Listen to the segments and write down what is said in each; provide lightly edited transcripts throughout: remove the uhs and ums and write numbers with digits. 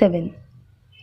7।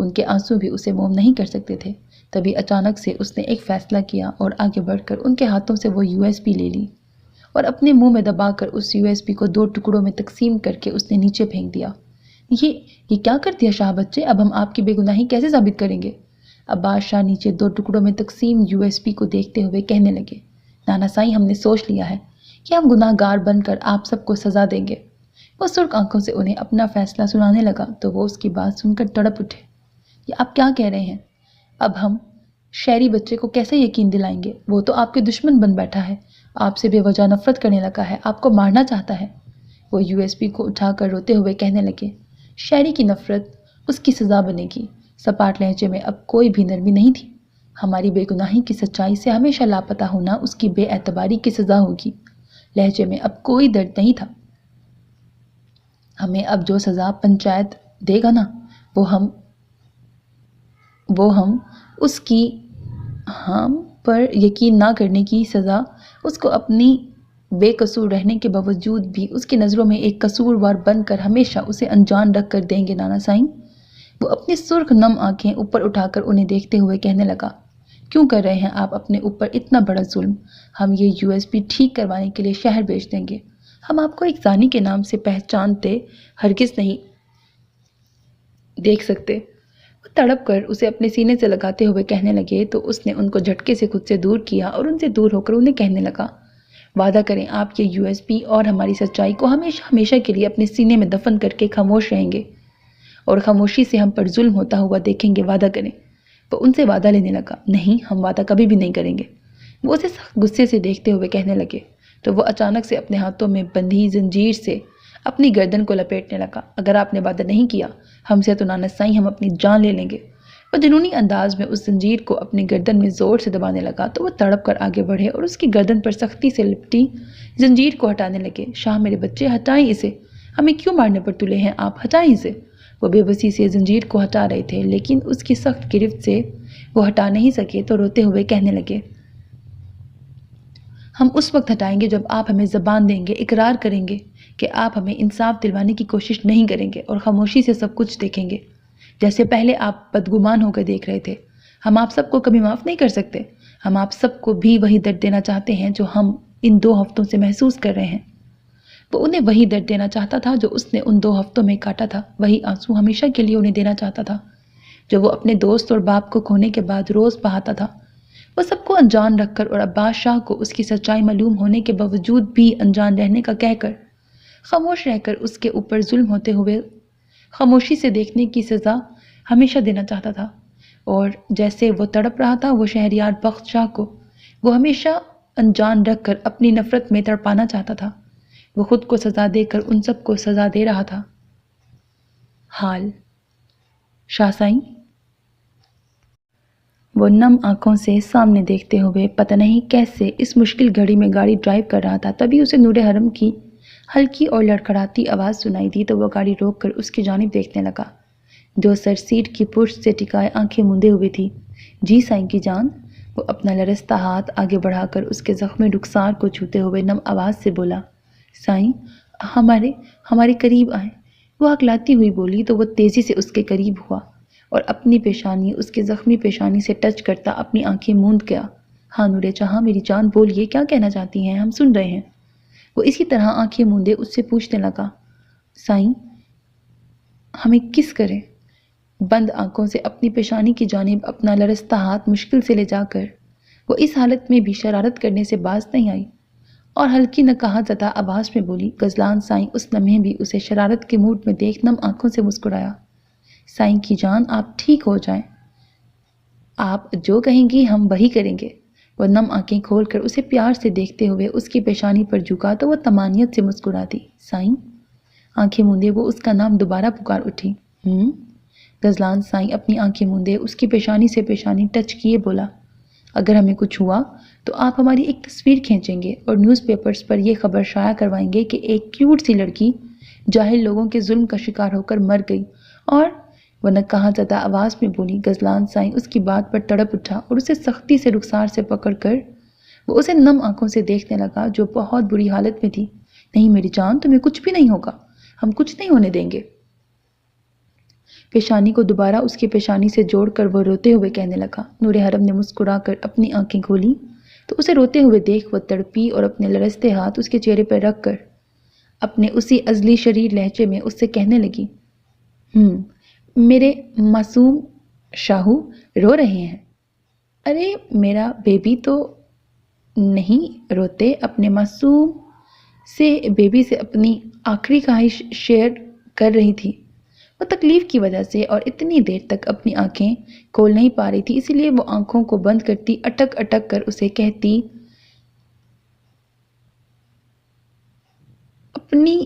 ان کے آنسو بھی اسے موم نہیں کر سکتے تھے۔ تبھی اچانک سے اس نے ایک فیصلہ کیا اور آگے بڑھ کر ان کے ہاتھوں سے وہ USB لے لی اور اپنے منہ میں دبا کر اس USB کو 2 ٹکڑوں میں تقسیم کر کے اس نے نیچے پھینک دیا۔ یہ کیا کر دیا شاہ بچے؟ اب ہم آپ کی بے گناہی کیسے ثابت کریں گے؟ عباس شاہ نیچے 2 ٹکڑوں میں تقسیم USB کو دیکھتے ہوئے کہنے لگے، نانا سائیں ہم نے سوچ لیا ہے کہ ہم گناہ گار بن کر آپ سب کو سزا دیں گے۔ وہ سرخ آنکھوں سے انہیں اپنا فیصلہ سنانے لگا تو وہ اس کی بات سن کر تڑپ اٹھے۔ یہ آپ کیا کہہ رہے ہیں؟ اب ہم شہری بچے کو کیسے یقین دلائیں گے؟ وہ تو آپ کے دشمن بن بیٹھا ہے، آپ سے بے وجہ نفرت کرنے لگا ہے، آپ کو مارنا چاہتا ہے۔ وہ USB کو اٹھا کر روتے ہوئے کہنے لگے، شہری کی نفرت اس کی سزا بنے گی۔ سپاٹ لہجے میں اب کوئی بھی نرمی نہیں تھی۔ ہماری بے گناہی کی سچائی سے ہمیشہ لاپتہ ہونا اس کی بے اعتباری کی سزا ہوگی۔ لہجے میں اب کوئی درد نہیں تھا۔ ہمیں اب جو سزا پنچایت دے گا نا وہ ہم اس کی ہم پر یقین نہ کرنے کی سزا، اس کو اپنی بے قصور رہنے کے باوجود بھی اس کی نظروں میں ایک قصوروار بن کر ہمیشہ اسے انجان رکھ کر دیں گے نانا سائیں۔ وہ اپنی سرخ نم آنکھیں اوپر اٹھا کر انہیں دیکھتے ہوئے کہنے لگا، کیوں کر رہے ہیں آپ اپنے اوپر اتنا بڑا ظلم؟ ہم یہ USB ٹھیک کروانے کے لیے شہر بھیج دیں گے۔ ہم آپ کو ایک زانی کے نام سے پہچانتے ہرگز نہیں دیکھ سکتے۔ وہ تڑپ کر اسے اپنے سینے سے لگاتے ہوئے کہنے لگے تو اس نے ان کو جھٹکے سے خود سے دور کیا اور ان سے دور ہو کر انہیں کہنے لگا، وعدہ کریں آپ یہ USB اور ہماری سچائی کو ہمیشہ ہمیشہ کے لیے اپنے سینے میں دفن کر کے خاموش رہیں گے اور خاموشی سے ہم پر ظلم ہوتا ہوا دیکھیں گے، وعدہ کریں۔ وہ ان سے وعدہ لینے لگا، نہیں ہم وعدہ کبھی بھی نہیں کریں گے۔ وہ اسے سخت غصے سے دیکھتے ہوئے کہنے لگے تو وہ اچانک سے اپنے ہاتھوں میں بندھی زنجیر سے اپنی گردن کو لپیٹنے لگا، اگر آپ نے وعدہ نہیں کیا ہم سے تو نانا سائیں ہم اپنی جان لے لیں گے۔ وہ جنونی انداز میں اس زنجیر کو اپنی گردن میں زور سے دبانے لگا تو وہ تڑپ کر آگے بڑھے اور اس کی گردن پر سختی سے لپٹی زنجیر کو ہٹانے لگے۔ شاہ میرے بچے ہٹائیں اسے، ہمیں کیوں مارنے پر تلے ہیں آپ؟ ہٹائیں اسے۔ وہ بے بسی سے زنجیر کو ہٹا رہے تھے لیکن اس کی سخت گرفت سے وہ ہٹا نہیں سکے تو روتے ہوئے کہنے لگے، ہم اس وقت ہٹائیں گے جب آپ ہمیں زبان دیں گے، اقرار کریں گے کہ آپ ہمیں انصاف دلوانے کی کوشش نہیں کریں گے اور خاموشی سے سب کچھ دیکھیں گے جیسے پہلے آپ بدگمان ہو کر دیکھ رہے تھے۔ ہم آپ سب کو کبھی معاف نہیں کر سکتے۔ ہم آپ سب کو بھی وہی درد دینا چاہتے ہیں جو ہم ان 2 ہفتوں سے محسوس کر رہے ہیں۔ وہ انہیں وہی درد دینا چاہتا تھا جو اس نے ان 2 ہفتوں میں کاٹا تھا، وہی آنسو ہمیشہ کے لیے انہیں دینا چاہتا تھا جو وہ اپنے دوست اور باپ کو کھونے کے بعد روز بہاتا تھا۔ وہ سب کو انجان رکھ کر اور عباس شاہ کو اس کی سچائی معلوم ہونے کے باوجود بھی انجان رہنے کا کہہ کر، خاموش رہ کر اس کے اوپر ظلم ہوتے ہوئے خاموشی سے دیکھنے کی سزا ہمیشہ دینا چاہتا تھا۔ اور جیسے وہ تڑپ رہا تھا وہ شہریار بخت شاہ کو وہ ہمیشہ انجان رکھ کر اپنی نفرت میں تڑپانا چاہتا تھا۔ وہ خود کو سزا دے کر ان سب کو سزا دے رہا تھا۔ حال شاہ سائیں وہ نم آنکھوں سے سامنے دیکھتے ہوئے پتہ نہیں کیسے اس مشکل گھڑی میں گاڑی ڈرائیو کر رہا تھا۔ تبھی اسے نور حرم کی ہلکی اور لڑکھڑاتی آواز سنائی دی تو وہ گاڑی روک کر اس کی جانب دیکھنے لگا جو سر سیٹ کی پشت سے ٹکائے آنکھیں موندے ہوئے تھی۔ جی سائیں کی جان؟ وہ اپنا لرزتا ہاتھ آگے بڑھا کر اس کے زخم رخسار کو چھوتے ہوئے نم آواز سے بولا، سائیں ہمارے قریب آئیں۔ وہ ہکلاتی ہوئی بولی تو وہ تیزی سے اس کے قریب ہوا اور اپنی پیشانی اس کے زخمی پیشانی سے ٹچ کرتا اپنی آنکھیں موند گیا۔ ہاں نور جہاں میری جان بولیے، کیا کہنا چاہتی ہیں؟ ہم سن رہے ہیں۔ وہ اسی طرح آنکھیں موندے اس سے پوچھنے لگا، سائیں ہمیں کس کریں؟ بند آنکھوں سے اپنی پیشانی کی جانب اپنا لرزتا ہاتھ مشکل سے لے جا کر وہ اس حالت میں بھی شرارت کرنے سے باز نہیں آئی اور ہلکی نکاہت زدہ آواز میں بولی، غزلان سائیں اس لمحے بھی اسے شرارت کے موڈ میں دیکھ نم آنکھوں سے مسکرایا، سائیں کی جان آپ ٹھیک ہو جائیں، آپ جو کہیں گی ہم وہی کریں گے۔ وہ نم آنکھیں کھول کر اسے پیار سے دیکھتے ہوئے اس کی پیشانی پر جھکا تو وہ طمانینت سے مسکرا دی، سائیں۔ آنکھیں موندے وہ اس کا نام دوبارہ پکار اٹھی، غزلان سائیں اپنی آنکھیں موندے اس کی پیشانی سے پیشانی ٹچ کیے بولا، اگر ہمیں کچھ ہوا تو آپ ہماری ایک تصویر کھینچیں گے اور نیوز پیپرز پر یہ خبر شائع کروائیں گے کہ ایک کیوٹ سی لڑکی جاہل لوگوں کے ظلم کا شکار ہو کر مر گئی۔ اور وہ نکاہت زدہ آواز میں بولی۔ غزلان سائیں اس کی بات پر تڑپ اٹھا اور اسے سختی سے رخسار سے پکڑ کر وہ اسے نم آنکھوں سے دیکھنے لگا جو بہت بری حالت میں تھی۔ نہیں میری جان، تمہیں کچھ بھی نہیں ہوگا، ہم کچھ نہیں ہونے دیں گے۔ پیشانی کو دوبارہ اس کی پیشانی سے جوڑ کر وہ روتے ہوئے کہنے لگا۔ نور حرم نے مسکرا کر اپنی آنکھیں کھولی تو اسے روتے ہوئے دیکھ وہ تڑپی اور اپنے لرزتے ہاتھ اس کے چہرے پر رکھ کر اپنے اسی ازلی شریر لہجے میں اس سے کہنے لگی، میرے معصوم شاہو رو رہے ہیں؟ ارے میرا بیبی تو نہیں روتے۔ اپنے معصوم سے بیبی سے اپنی آخری خواہش شیئر کر رہی تھی۔ وہ تکلیف کی وجہ سے اور اتنی دیر تک اپنی آنکھیں کھول نہیں پا رہی تھی، اسی لیے وہ آنکھوں کو بند کرتی اٹک اٹک کر اسے کہتی اپنی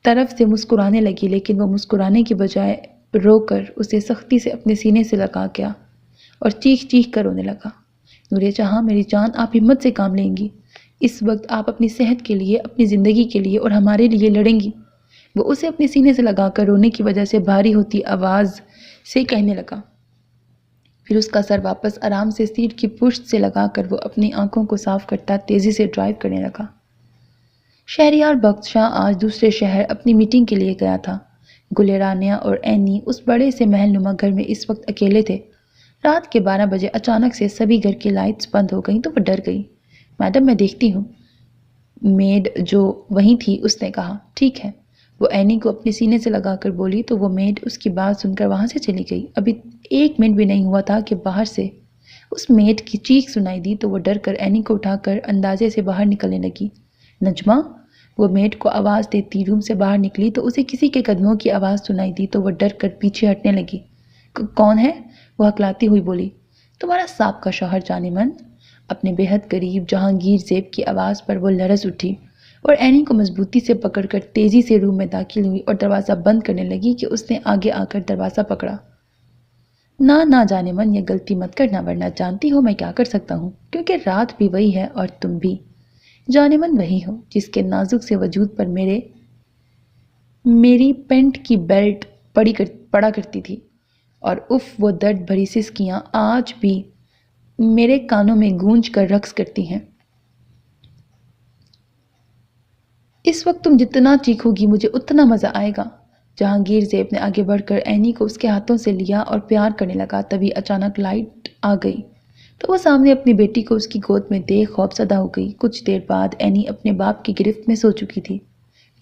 طرف سے مسکرانے لگی، لیکن وہ مسکرانے کی بجائے رو کر اسے سختی سے اپنے سینے سے لگا گیا اور چیخ چیخ کر رونے لگا۔ نور جہاں میری جان، آپ ہمت سے کام لیں گی۔ اس وقت آپ اپنی صحت کے لیے، اپنی زندگی کے لیے اور ہمارے لیے لڑیں گی۔ وہ اسے اپنے سینے سے لگا کر رونے کی وجہ سے بھاری ہوتی آواز سے کہنے لگا۔ پھر اس کا سر واپس آرام سے سیٹ کی پشت سے لگا کر وہ اپنی آنکھوں کو صاف کرتا تیزی سے ڈرائیو کرنے لگا۔ شہریار بخت شاہ آج دوسرے شہر اپنی میٹنگ کے لیے گیا تھا۔ گل رانیہ اور اینی اس بڑے سے محل نما گھر میں اس وقت اکیلے تھے۔ رات کے 12 بجے اچانک سے سبھی گھر کی لائٹس بند ہو گئیں تو وہ ڈر گئی۔ میڈم میں دیکھتی ہوں، میڈ جو وہیں تھی اس نے کہا۔ ٹھیک ہے، وہ اینی کو اپنے سینے سے لگا کر بولی تو وہ میڈ اس کی بات سن کر وہاں سے چلی گئی۔ ابھی 1 منٹ بھی نہیں ہوا تھا کہ باہر سے اس میڈ کی چیخ سنائی دی تو وہ ڈر کر اینی کو اٹھا کر اندازے سے باہر نکلنے لگی۔ نجمہ، وہ میڈ کو آواز دیتی روم سے باہر نکلی تو اسے کسی کے قدموں کی آواز سنائی دی تو وہ ڈر کر پیچھے ہٹنے لگی۔ کون ہے؟ وہ ہکلاتی ہوئی بولی۔ تمہارا سابقہ شوہر جان من۔ اپنے بے حد قریب جہانگیر زیب کی آواز پر وہ لرز اٹھی اور اینی کو مضبوطی سے پکڑ کر تیزی سے روم میں داخل ہوئی اور دروازہ بند کرنے لگی کہ اس نے آگے آ کر دروازہ پکڑا۔ نہ جانے من، یہ غلطی مت کرنا، ورنہ جانتی ہو میں کیا کر سکتا ہوں، کیونکہ رات بھی وہی ہے اور تم بھی جانے من وہی ہو جس کے نازک سے وجود پر میری پینٹ کی بیلٹ پڑا کرتی تھی، اور اف وہ درد بھری سسکیاں آج بھی میرے کانوں میں گونج کر رقص کرتی ہیں۔ اس وقت تم جتنا چیخو گی مجھے اتنا مزہ آئے گا۔ جہانگیر زیب نے آگے بڑھ کر اینی کو اس کے ہاتھوں سے لیا اور پیار کرنے لگا۔ تبھی اچانک لائٹ آ گئی تو وہ سامنے اپنی بیٹی کو اس کی گود میں دیکھ خوف زدہ ہو گئی۔ کچھ دیر بعد اینی اپنے باپ کی گرفت میں سو چکی تھی۔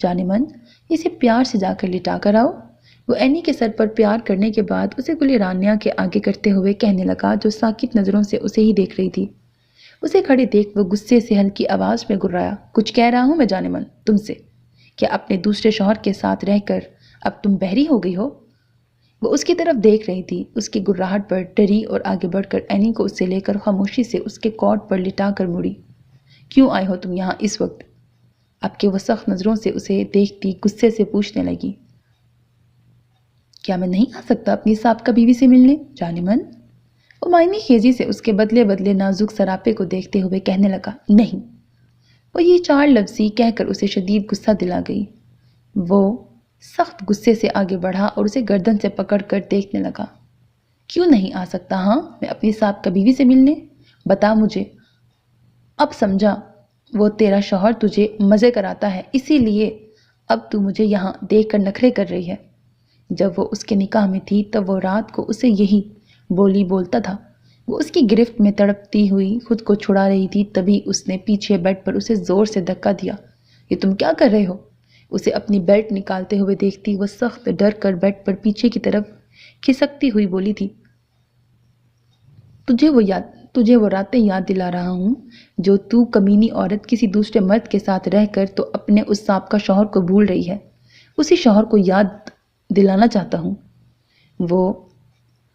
جانے من، اسے پیار سے جا کر لٹا کر آؤ۔ وہ اینی کے سر پر پیار کرنے کے بعد اسے گل رانیہ کے آگے کرتے ہوئے کہنے لگا، جو ساکت نظروں سے اسے ہی دیکھ رہی تھی۔ اسے کھڑے دیکھ وہ غصے سے ہلکی آواز میں گرایا، کچھ کہہ رہا ہوں میں جانے من تم سے؟ کیا اپنے دوسرے شوہر کے ساتھ رہ کر اب تم بہری ہو گئی ہو؟ وہ اس کی طرف دیکھ رہی تھی، اس کی گراہٹ پر ڈری اور آگے بڑھ کر اینی کو اس سے لے کر خاموشی سے اس کے کوٹ پر لٹا کر مڑی۔ کیوں آئے ہو تم یہاں اس وقت؟ اب کہ وہ سخت نظروں سے اسے دیکھتی غصے سے پوچھنے لگی۔ کیا میں نہیں آ سکتا اپنی سابقہ بیوی سے ملنے جانے من؟ وہ معنی خیزی سے اس کے بدلے نازک سراپے کو دیکھتے ہوئے کہنے لگا، نہیں۔ وہ یہ 4 لفظی کہہ کر اسے شدید غصہ دلا گئی۔ وہ سخت غصے سے آگے بڑھا اور اسے گردن سے پکڑ کر دیکھنے لگا۔ کیوں نہیں آ سکتا ہاں میں اپنی سابقہ بیوی سے ملنے؟ بتا مجھے۔ اب سمجھا، وہ تیرا شوہر تجھے مزے کراتا ہے، اسی لیے اب تو مجھے یہاں دیکھ کر نخرے کر رہی ہے۔ جب وہ اس کے نکاح میں تھی تب وہ رات کو اسے یہی بولی بولتا تھا۔ وہ اس کی گرفت میں تڑپتی ہوئی خود کو چھڑا رہی تھی، تبھی اس نے پیچھے بیڈ پر اسے زور سے دھکا دیا۔ یہ تم کیا کر رہے ہو؟ اسے اپنی بیلٹ نکالتے ہوئے دیکھتی وہ سخت ڈر کر بیڈ پر پیچھے کی طرف کھسکتی ہوئی بولی تھی، تجھے وہ راتیں یاد دلا رہا ہوں جو تو کمینی عورت کسی دوسرے مرد کے ساتھ رہ کر تو اپنے اس سابقہ شوہر کو بھول رہی ہے، اسی شوہر کو یاد دلانا چاہتا ہوں۔ وہ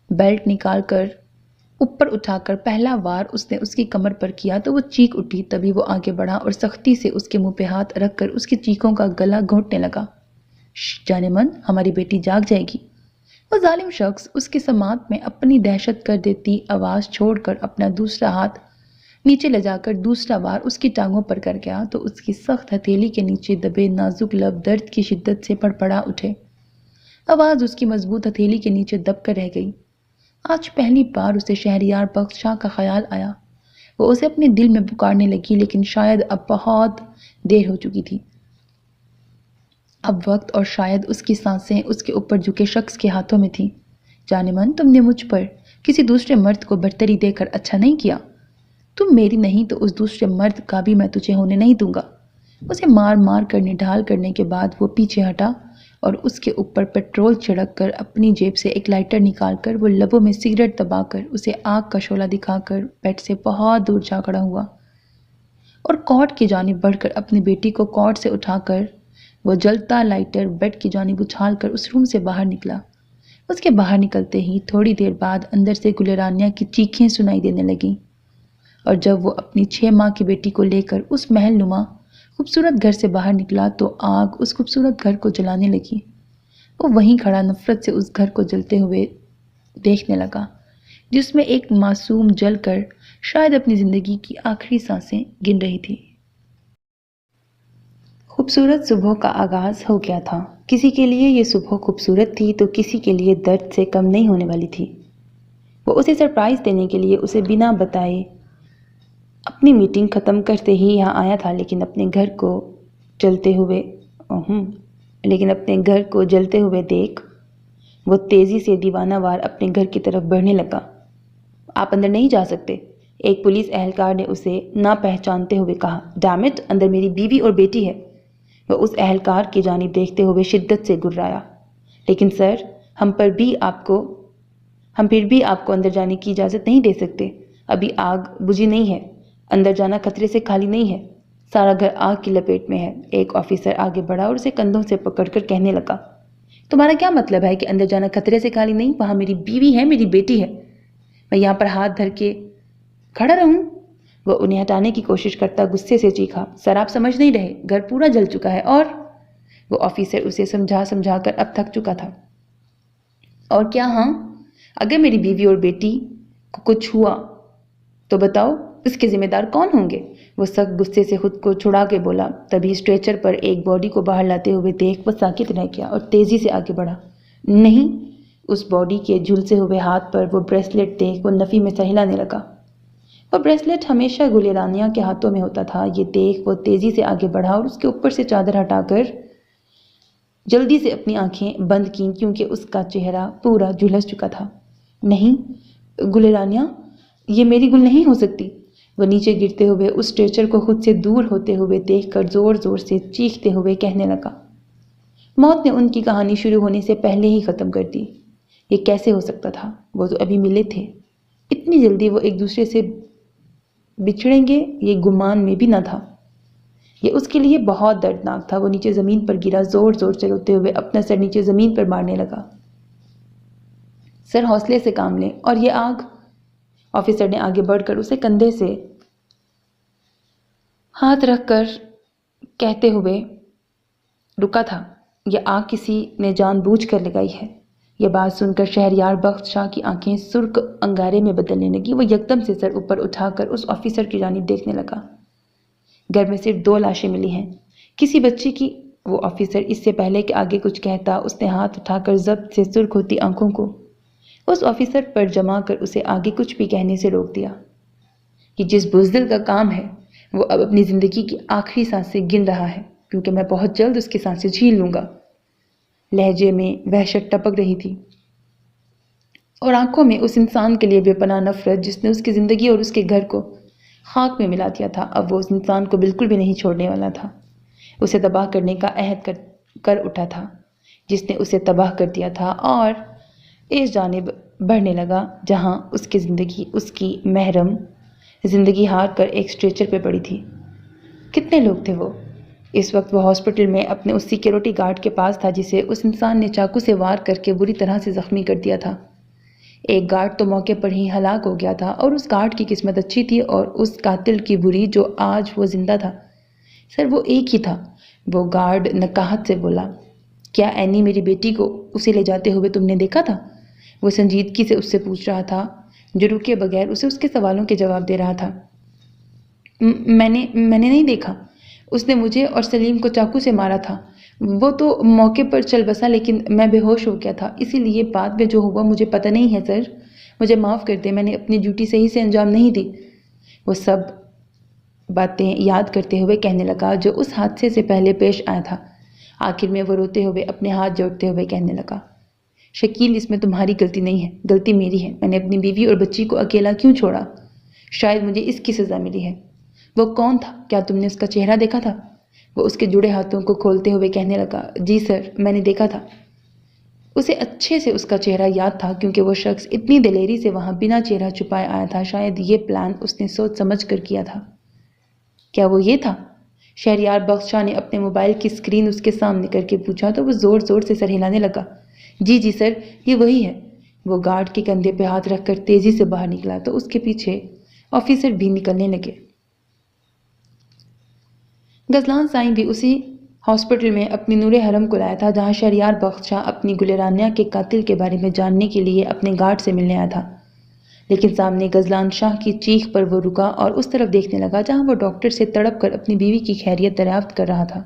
بیلٹ نکال کر اوپر اٹھا کر پہلا وار اس نے اس کی کمر پر کیا تو وہ چیخ اٹھی، تبھی وہ آگے بڑھا اور سختی سے اس کے منہ پہ ہاتھ رکھ کر اس کی چیخوں کا گلا گھونٹنے لگا۔ جانے من، ہماری بیٹی جاگ جائے گی۔ وہ ظالم شخص اس کی سماعت میں اپنی دہشت کر دیتی آواز چھوڑ کر اپنا دوسرا ہاتھ نیچے لے جا کر دوسرا وار اس کی ٹانگوں پر کر گیا تو اس کی سخت ہتھیلی کے نیچے دبے نازک لب درد کی شدت سے پڑپڑا اٹھے۔ آواز اس کی مضبوط ہتھیلی کے نیچے دب کر رہ گئی۔ آج پہلی بار اسے شہریار بخت شاہ کا خیال آیا۔ وہ اسے اپنے دل میں پکارنے لگی، لیکن شاید اب بہت دیر ہو چکی تھی۔ اب وقت اور شاید اس کی سانسیں اس کے اوپر جھکے شخص کے ہاتھوں میں تھیں۔ جان من، تم نے مجھ پر کسی دوسرے مرد کو برتری دے کر اچھا نہیں کیا۔ تم میری نہیں تو اس دوسرے مرد کا بھی میں تجھے ہونے نہیں دوں گا۔ اسے مار مار کر نڈھال کرنے کے بعد وہ پیچھے ہٹا اور اس کے اوپر پیٹرول چھڑک کر اپنی جیب سے ایک لائٹر نکال کر وہ لبوں میں سگریٹ دبا کر اسے آگ کا شعلہ دکھا کر بیڈ سے بہت دور جا کھڑا ہوا اور کاٹ کی جانب بڑھ کر اپنی بیٹی کو کاٹ سے اٹھا کر وہ جلتا لائٹر بیڈ کی جانب اچھال کر اس روم سے باہر نکلا۔ اس کے باہر نکلتے ہی تھوڑی دیر بعد اندر سے گلرانیہ کی چیخیں سنائی دینے لگیں، اور جب وہ اپنی 6 ماہ کی بیٹی کو لے کر اس محل نما خوبصورت گھر سے باہر نکلا تو آگ اس خوبصورت گھر کو جلانے لگی۔ وہ وہیں کھڑا نفرت سے اس گھر کو جلتے ہوئے دیکھنے لگا جس میں ایک معصوم جل کر شاید اپنی زندگی کی آخری سانسیں گن رہی تھی۔ خوبصورت صبح کا آغاز ہو گیا تھا۔ کسی کے لیے یہ صبح خوبصورت تھی تو کسی کے لیے درد سے کم نہیں ہونے والی تھی۔ وہ اسے سرپرائز دینے کے لیے اسے بنا بتائے اپنی میٹنگ ختم کرتے ہی یہاں آیا تھا، لیکن اپنے گھر کو جلتے ہوئے دیکھ وہ تیزی سے دیوانہ وار اپنے گھر کی طرف بڑھنے لگا۔ آپ اندر نہیں جا سکتے، ایک پولیس اہلکار نے اسے نہ پہچانتے ہوئے کہا۔ ڈیم اٹ، اندر میری بیوی اور بیٹی ہے۔ وہ اس اہلکار کی جانب دیکھتے ہوئے شدت سے گررایا۔ لیکن سر، ہم پھر بھی آپ کو اندر جانے کی اجازت نہیں دے سکتے۔ ابھی آگ بجھی نہیں ہے، اندر جانا خطرے سے خالی نہیں ہے، سارا گھر آگ کی لپیٹ میں ہے۔ ایک آفیسر آگے بڑھا اور اسے کندھوں سے پکڑ کر کہنے لگا، تمہارا کیا مطلب ہے کہ اندر جانا خطرے سے خالی نہیں؟ وہاں میری بیوی ہے، میری بیٹی ہے، میں یہاں پر ہاتھ دھر کے کھڑا رہوں؟ وہ انہیں ہٹانے کی کوشش کرتا غصے سے چیخا، سر آپ سمجھ نہیں رہے، گھر پورا جل چکا ہے اور وہ آفیسر اسے سمجھا کر اب تھک چکا تھا۔ اور کیا؟ ہاں، اگر میری بیوی اور بیٹی کو کچھ ہوا تو بتاؤ اس کے ذمہ دار کون ہوں گے؟ وہ سخت غصے سے خود کو چھڑا کے بولا۔ تبھی اسٹریچر پر ایک باڈی کو باہر لاتے ہوئے دیکھ وہ ساکت رہ گیا اور تیزی سے آگے بڑھا۔ نہیں، اس باڈی کے جھلسے ہوئے ہاتھ پر وہ بریسلیٹ دیکھ وہ نفی میں سر ہلانے لگا۔ وہ بریسلیٹ ہمیشہ گلرانیہ کے ہاتھوں میں ہوتا تھا۔ یہ دیکھ وہ تیزی سے آگے بڑھا اور اس کے اوپر سے چادر ہٹا کر جلدی سے اپنی آنکھیں بند کیں کیونکہ اس کا چہرہ پورا جھلس چکا تھا۔ نہیں گلرانیہ، یہ میری گل نہیں ہو سکتی۔ وہ نیچے گرتے ہوئے اس اسٹریچر کو خود سے دور ہوتے ہوئے دیکھ کر زور زور سے چیختے ہوئے کہنے لگا۔ موت نے ان کی کہانی شروع ہونے سے پہلے ہی ختم کر دی۔ یہ کیسے ہو سکتا تھا؟ وہ تو ابھی ملے تھے، اتنی جلدی وہ ایک دوسرے سے بچھڑیں گے یہ گمان میں بھی نہ تھا۔ یہ اس کے لیے بہت دردناک تھا۔ وہ نیچے زمین پر گرا، زور زور سے روتے ہوئے اپنا سر نیچے زمین پر مارنے لگا۔ سر حوصلے سے کام لیں، اور یہ آگ؟ آفیسر نے آگے بڑھ کر اسے کندھے سے ہاتھ رکھ کر کہتے ہوئے رکا تھا، یہ آگ کسی نے جان بوجھ کر لگائی ہے۔ یہ بات سن کر شہریار بخت شاہ کی آنکھیں سرخ انگارے میں بدلنے لگی۔ وہ یکدم سے سر اوپر اٹھا کر اس آفیسر کی جانب دیکھنے لگا۔ گھر میں صرف 2 لاشیں ملی ہیں، کسی بچے کی۔ وہ آفیسر اس سے پہلے کہ آگے کچھ کہتا اس نے ہاتھ اٹھا کر ضبط سے سرخ ہوتی آنکھوں کو اس آفیسر پر جما کر اسے آگے کچھ بھی کہنے سے روک دیا۔ یہ جس بزدل کا کام ہے وہ اب اپنی زندگی کی آخری سانسیں گن رہا ہے، کیونکہ میں بہت جلد اس کی سانسیں چھین لوں گا۔ لہجے میں وحشت ٹپک رہی تھی اور آنکھوں میں اس انسان کے لیے بے پناہ نفرت جس نے اس کی زندگی اور اس کے گھر کو خاک میں ملا دیا تھا۔ اب وہ اس انسان کو بالکل بھی نہیں چھوڑنے والا تھا، اسے تباہ کرنے کا عہد کر اٹھا تھا جس نے اسے تباہ کر دیا تھا، اور اس جانب بڑھنے لگا جہاں اس کی زندگی، اس کی محرم زندگی ہار کر ایک اسٹریچر پہ پڑی تھی۔ کتنے لوگ تھے وہ؟ اس وقت وہ ہاسپٹل میں اپنے اس سیکیورٹی گارڈ کے پاس تھا جسے اس انسان نے چاقو سے وار کر کے بری طرح سے زخمی کر دیا تھا۔ ایک گارڈ تو موقع پر ہی ہلاک ہو گیا تھا، اور اس گارڈ کی قسمت اچھی تھی اور اس قاتل کی بری جو آج وہ زندہ تھا۔ سر وہ ایک ہی تھا، وہ گارڈ نقاہت سے بولا۔ کیا اینی میری بیٹی کو اسے لے جاتے ہوئے تم نے دیکھا تھا؟ وہ سنجیدگی سے اس سے پوچھ رہا تھا جو رکے بغیر اسے اس کے سوالوں کے جواب دے رہا تھا۔ میں نے نہیں دیکھا، اس نے مجھے اور سلیم کو چاقو سے مارا تھا۔ وہ تو موقع پر چل بسا لیکن میں بے ہوش ہو گیا تھا، اسی لیے بعد میں جو ہوا مجھے پتہ نہیں ہے سر، مجھے معاف کر دیں، میں نے اپنی ڈیوٹی صحیح سے انجام نہیں دی۔ وہ سب باتیں یاد کرتے ہوئے کہنے لگا جو اس حادثے سے پہلے پیش آیا تھا۔ آخر میں وہ روتے ہوئے اپنے ہاتھ جوڑتے ہوئے کہنے لگا، شکیل اس میں تمہاری غلطی نہیں ہے، غلطی میری ہے۔ میں نے اپنی بیوی اور بچی کو اکیلا کیوں چھوڑا؟ شاید مجھے اس کی سزا ملی ہے۔ وہ کون تھا؟ کیا تم نے اس کا چہرہ دیکھا تھا؟ وہ اس کے جڑے ہاتھوں کو کھولتے ہوئے کہنے لگا، جی سر، میں نے دیکھا تھا۔ اسے اچھے سے اس کا چہرہ یاد تھا کیونکہ وہ شخص اتنی دلیری سے وہاں بنا چہرہ چھپائے آیا تھا۔ شاید یہ پلان اس نے سوچ سمجھ کر کیا تھا۔ کیا وہ یہ تھا؟ شہریار بخش شاہ نے اپنے موبائل کی اسکرین اس کے سامنے کر کے پوچھا تو وہ زور زور سے سر ہلانے لگا۔ جی سر، یہ وہی ہے۔ وہ گارڈ کے کندھے پہ ہاتھ رکھ کر تیزی سے باہر نکلا تو اس کے پیچھے آفیسر بھی نکلنے لگے۔ غزلان سائیں بھی اسی ہاسپٹل میں اپنی نور حرم کو لایا تھا جہاں شہریار بخش شاہ اپنی گل رانیہ کے قاتل کے بارے میں جاننے کے لیے اپنے گارڈ سے ملنے آیا تھا، لیکن سامنے غزلان شاہ کی چیخ پر وہ رکا اور اس طرف دیکھنے لگا جہاں وہ ڈاکٹر سے تڑپ کر اپنی بیوی کی خیریت دریافت کر رہا تھا۔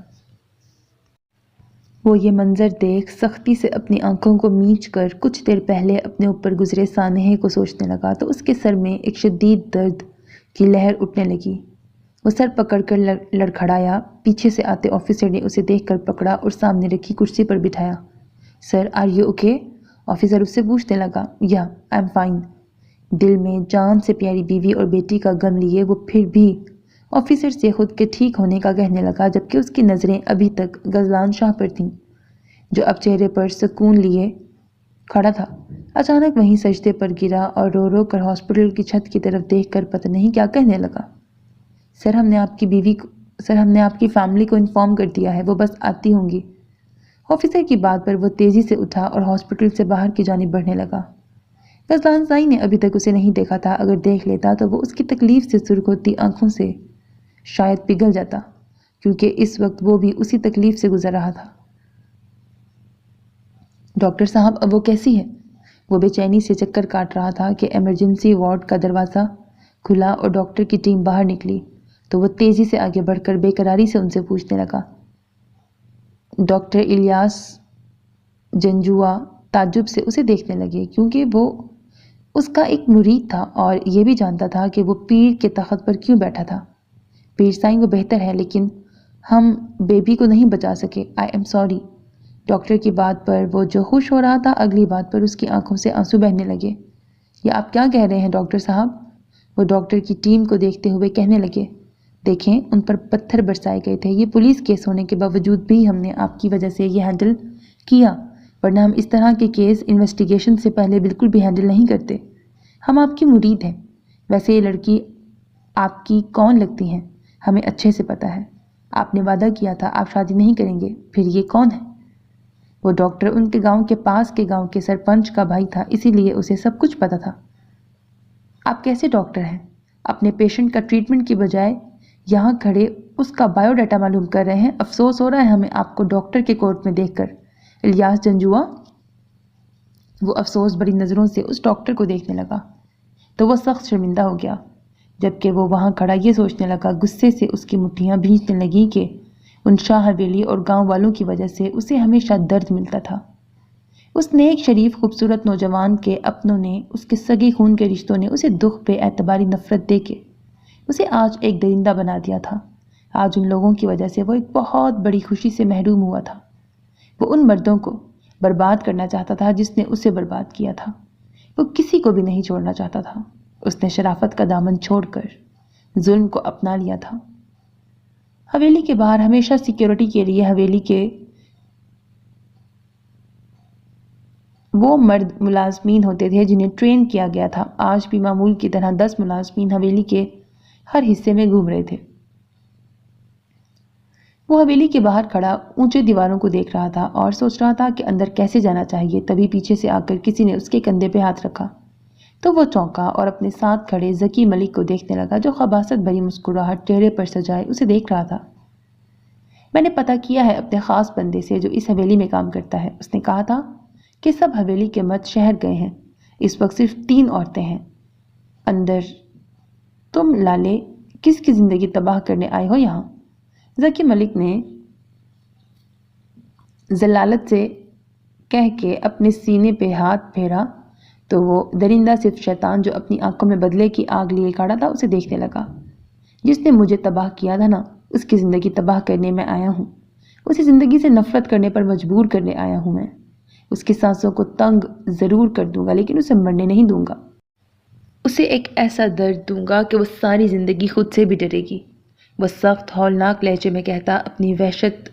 وہ یہ منظر دیکھ سختی سے اپنی آنکھوں کو میچ کر کچھ دیر پہلے اپنے اوپر گزرے سانحے کو سوچنے لگا تو اس کے سر میں ایک شدید درد کی لہر اٹھنے لگی۔ وہ سر پکڑ کر لڑکھڑایا۔ پیچھے سے آتے آفیسر نے اسے دیکھ کر پکڑا اور سامنے رکھی کرسی پر بٹھایا۔ سر، آر یو اوکے؟ آفیسر اس سے پوچھنے لگا۔ یا، آئی ایم فائن۔ دل میں جان سے پیاری بیوی اور بیٹی کا غم لیے وہ پھر بھی آفیسر سے خود کے ٹھیک ہونے کا کہنے لگا، جبکہ اس کی نظریں ابھی تک غزلان شاہ پر تھیں جو اب چہرے پر سکون لیے کھڑا تھا۔ اچانک وہیں سجدے پر گرا اور رو رو کر ہاسپٹل کی چھت کی طرف دیکھ کر پتہ نہیں کیا کہنے لگا۔ سر، ہم نے آپ کی فیملی کو انفارم کر دیا ہے، وہ بس آتی ہوں گی۔ آفیسر کی بات پر وہ تیزی سے اٹھا اور ہاسپٹل سے باہر کی جانب بڑھنے لگا۔ غزلان سائیں نے ابھی تک اسے نہیں دیکھا تھا، اگر دیکھ لیتا تو وہ اس کی تکلیف سے سرخ ہوتی آنکھوں سے شاید پگھل جاتا، کیونکہ اس وقت وہ بھی اسی تکلیف سے گزر رہا تھا۔ ڈاکٹر صاحب، اب وہ کیسی ہے؟ وہ بے چینی سے چکر کاٹ رہا تھا کہ ایمرجنسی وارڈ کا دروازہ کھلا اور ڈاکٹر کی ٹیم باہر نکلی تو وہ تیزی سے آگے بڑھ کر بے قراری سے ان سے پوچھنے لگا۔ ڈاکٹر الیاس جنجوعہ تعجب سے اسے دیکھنے لگے کیونکہ وہ اس کا ایک مرید تھا اور یہ بھی جانتا تھا کہ وہ پیر کے تخت پر کیوں بیٹھا تھا۔ پیر سائیں، وہ بہتر ہے لیکن ہم بیبی کو نہیں بچا سکے، آئی ایم سوری۔ ڈاکٹر کی بات پر وہ جو خوش ہو رہا تھا، اگلی بات پر اس کی آنکھوں سے آنسو بہنے لگے۔ یہ آپ کیا کہہ رہے ہیں ڈاکٹر صاحب؟ وہ ڈاکٹر کی ٹیم کو دیکھتے ہوئے کہنے لگے، دیکھیں، ان پر پتھر برسائے گئے تھے۔ یہ پولیس کیس ہونے کے باوجود بھی ہم نے آپ کی وجہ سے یہ ہینڈل کیا، ورنہ ہم اس طرح کے کیس انویسٹیگیشن سے پہلے بالکل بھی ہینڈل نہیں کرتے۔ ہم آپ کی مرید ہیں۔ ویسے یہ لڑکی آپ کی کون لگتی ہیں؟ ہمیں اچھے سے پتہ ہے۔ آپ نے وعدہ کیا تھا آپ شادی نہیں کریں گے، پھر یہ کون ہے؟ وہ ڈاکٹر ان کے گاؤں کے پاس کے گاؤں کے سرپنچ کا بھائی تھا، اسی لیے اسے سب کچھ پتہ تھا۔ آپ کیسے ڈاکٹر ہیں؟ اپنے پیشنٹ کا ٹریٹمنٹ کی بجائے یہاں کھڑے اس کا بایو ڈیٹا معلوم کر رہے ہیں۔ افسوس ہو رہا ہے ہمیں آپ کو ڈاکٹر کے کوٹ میں دیکھ کر۔ الیاس جنجوعہ، وہ افسوس بڑی نظروں سے اس ڈاکٹر کو دیکھنے لگا تو وہ سخت شرمندہ ہو گیا، جبکہ وہ وہاں کھڑا یہ سوچنے لگا، غصے سے اس کی مٹھیاں بھیجنے لگیں کہ ان شاہ حویلی اور گاؤں والوں کی وجہ سے اسے ہمیشہ درد ملتا تھا۔ اس نیک شریف خوبصورت نوجوان کے اپنوں نے، اس کے سگے خون کے رشتوں نے اسے دکھ بے اعتباری نفرت دے کے اسے آج ایک درندہ بنا دیا تھا۔ آج ان لوگوں کی وجہ سے وہ ایک بہت بڑی خوشی سے محروم ہوا تھا۔ وہ ان مردوں کو برباد کرنا چاہتا تھا جس نے اسے برباد کیا تھا۔ وہ کسی کو بھی نہیں چھوڑنا چاہتا تھا۔ اس نے شرافت کا دامن چھوڑ کر ظلم کو اپنا لیا تھا۔ حویلی کے باہر ہمیشہ سیکیورٹی کے لیے حویلی کے وہ مرد ملازمین ہوتے تھے جنہیں ٹرین کیا گیا تھا۔ آج بھی معمول کی طرح 10 ملازمین حویلی کے ہر حصے میں گھوم رہے تھے۔ وہ حویلی کے باہر کھڑا اونچے دیواروں کو دیکھ رہا تھا اور سوچ رہا تھا کہ اندر کیسے جانا چاہیے۔ تبھی پیچھے سے آ کر کسی نے اس کے کندھے پہ ہاتھ رکھا تو وہ چونکا اور اپنے ساتھ کھڑے ذکی ملک کو دیکھنے لگا جو خباثت بھری مسکراہٹ چہرے پر سجائے اسے دیکھ رہا تھا۔ میں نے پتہ کیا ہے اپنے خاص بندے سے جو اس حویلی میں کام کرتا ہے۔ اس نے کہا تھا کہ سب حویلی کے مرد شہر گئے ہیں، اس وقت صرف 3 عورتیں ہیں اندر۔ تم لالے کس کی زندگی تباہ کرنے آئے ہو یہاں؟ ذکی ملک نے ذلالت سے کہہ کے اپنے سینے پہ ہاتھ پھیرا تو وہ درندہ صرف شیطان جو اپنی آنکھوں میں بدلے کی آگ لیے کھڑا تھا اسے دیکھنے لگا۔ جس نے مجھے تباہ کیا تھا نا، اس کی زندگی تباہ کرنے میں آیا ہوں۔ اسے زندگی سے نفرت کرنے پر مجبور کرنے آیا ہوں میں۔ اس کی سانسوں کو تنگ ضرور کر دوں گا لیکن اسے مرنے نہیں دوں گا۔ اسے ایک ایسا درد دوں گا کہ وہ ساری زندگی خود سے بھی ڈرے گی۔ وہ سخت ہولناک لہجے میں کہتا، اپنی وحشت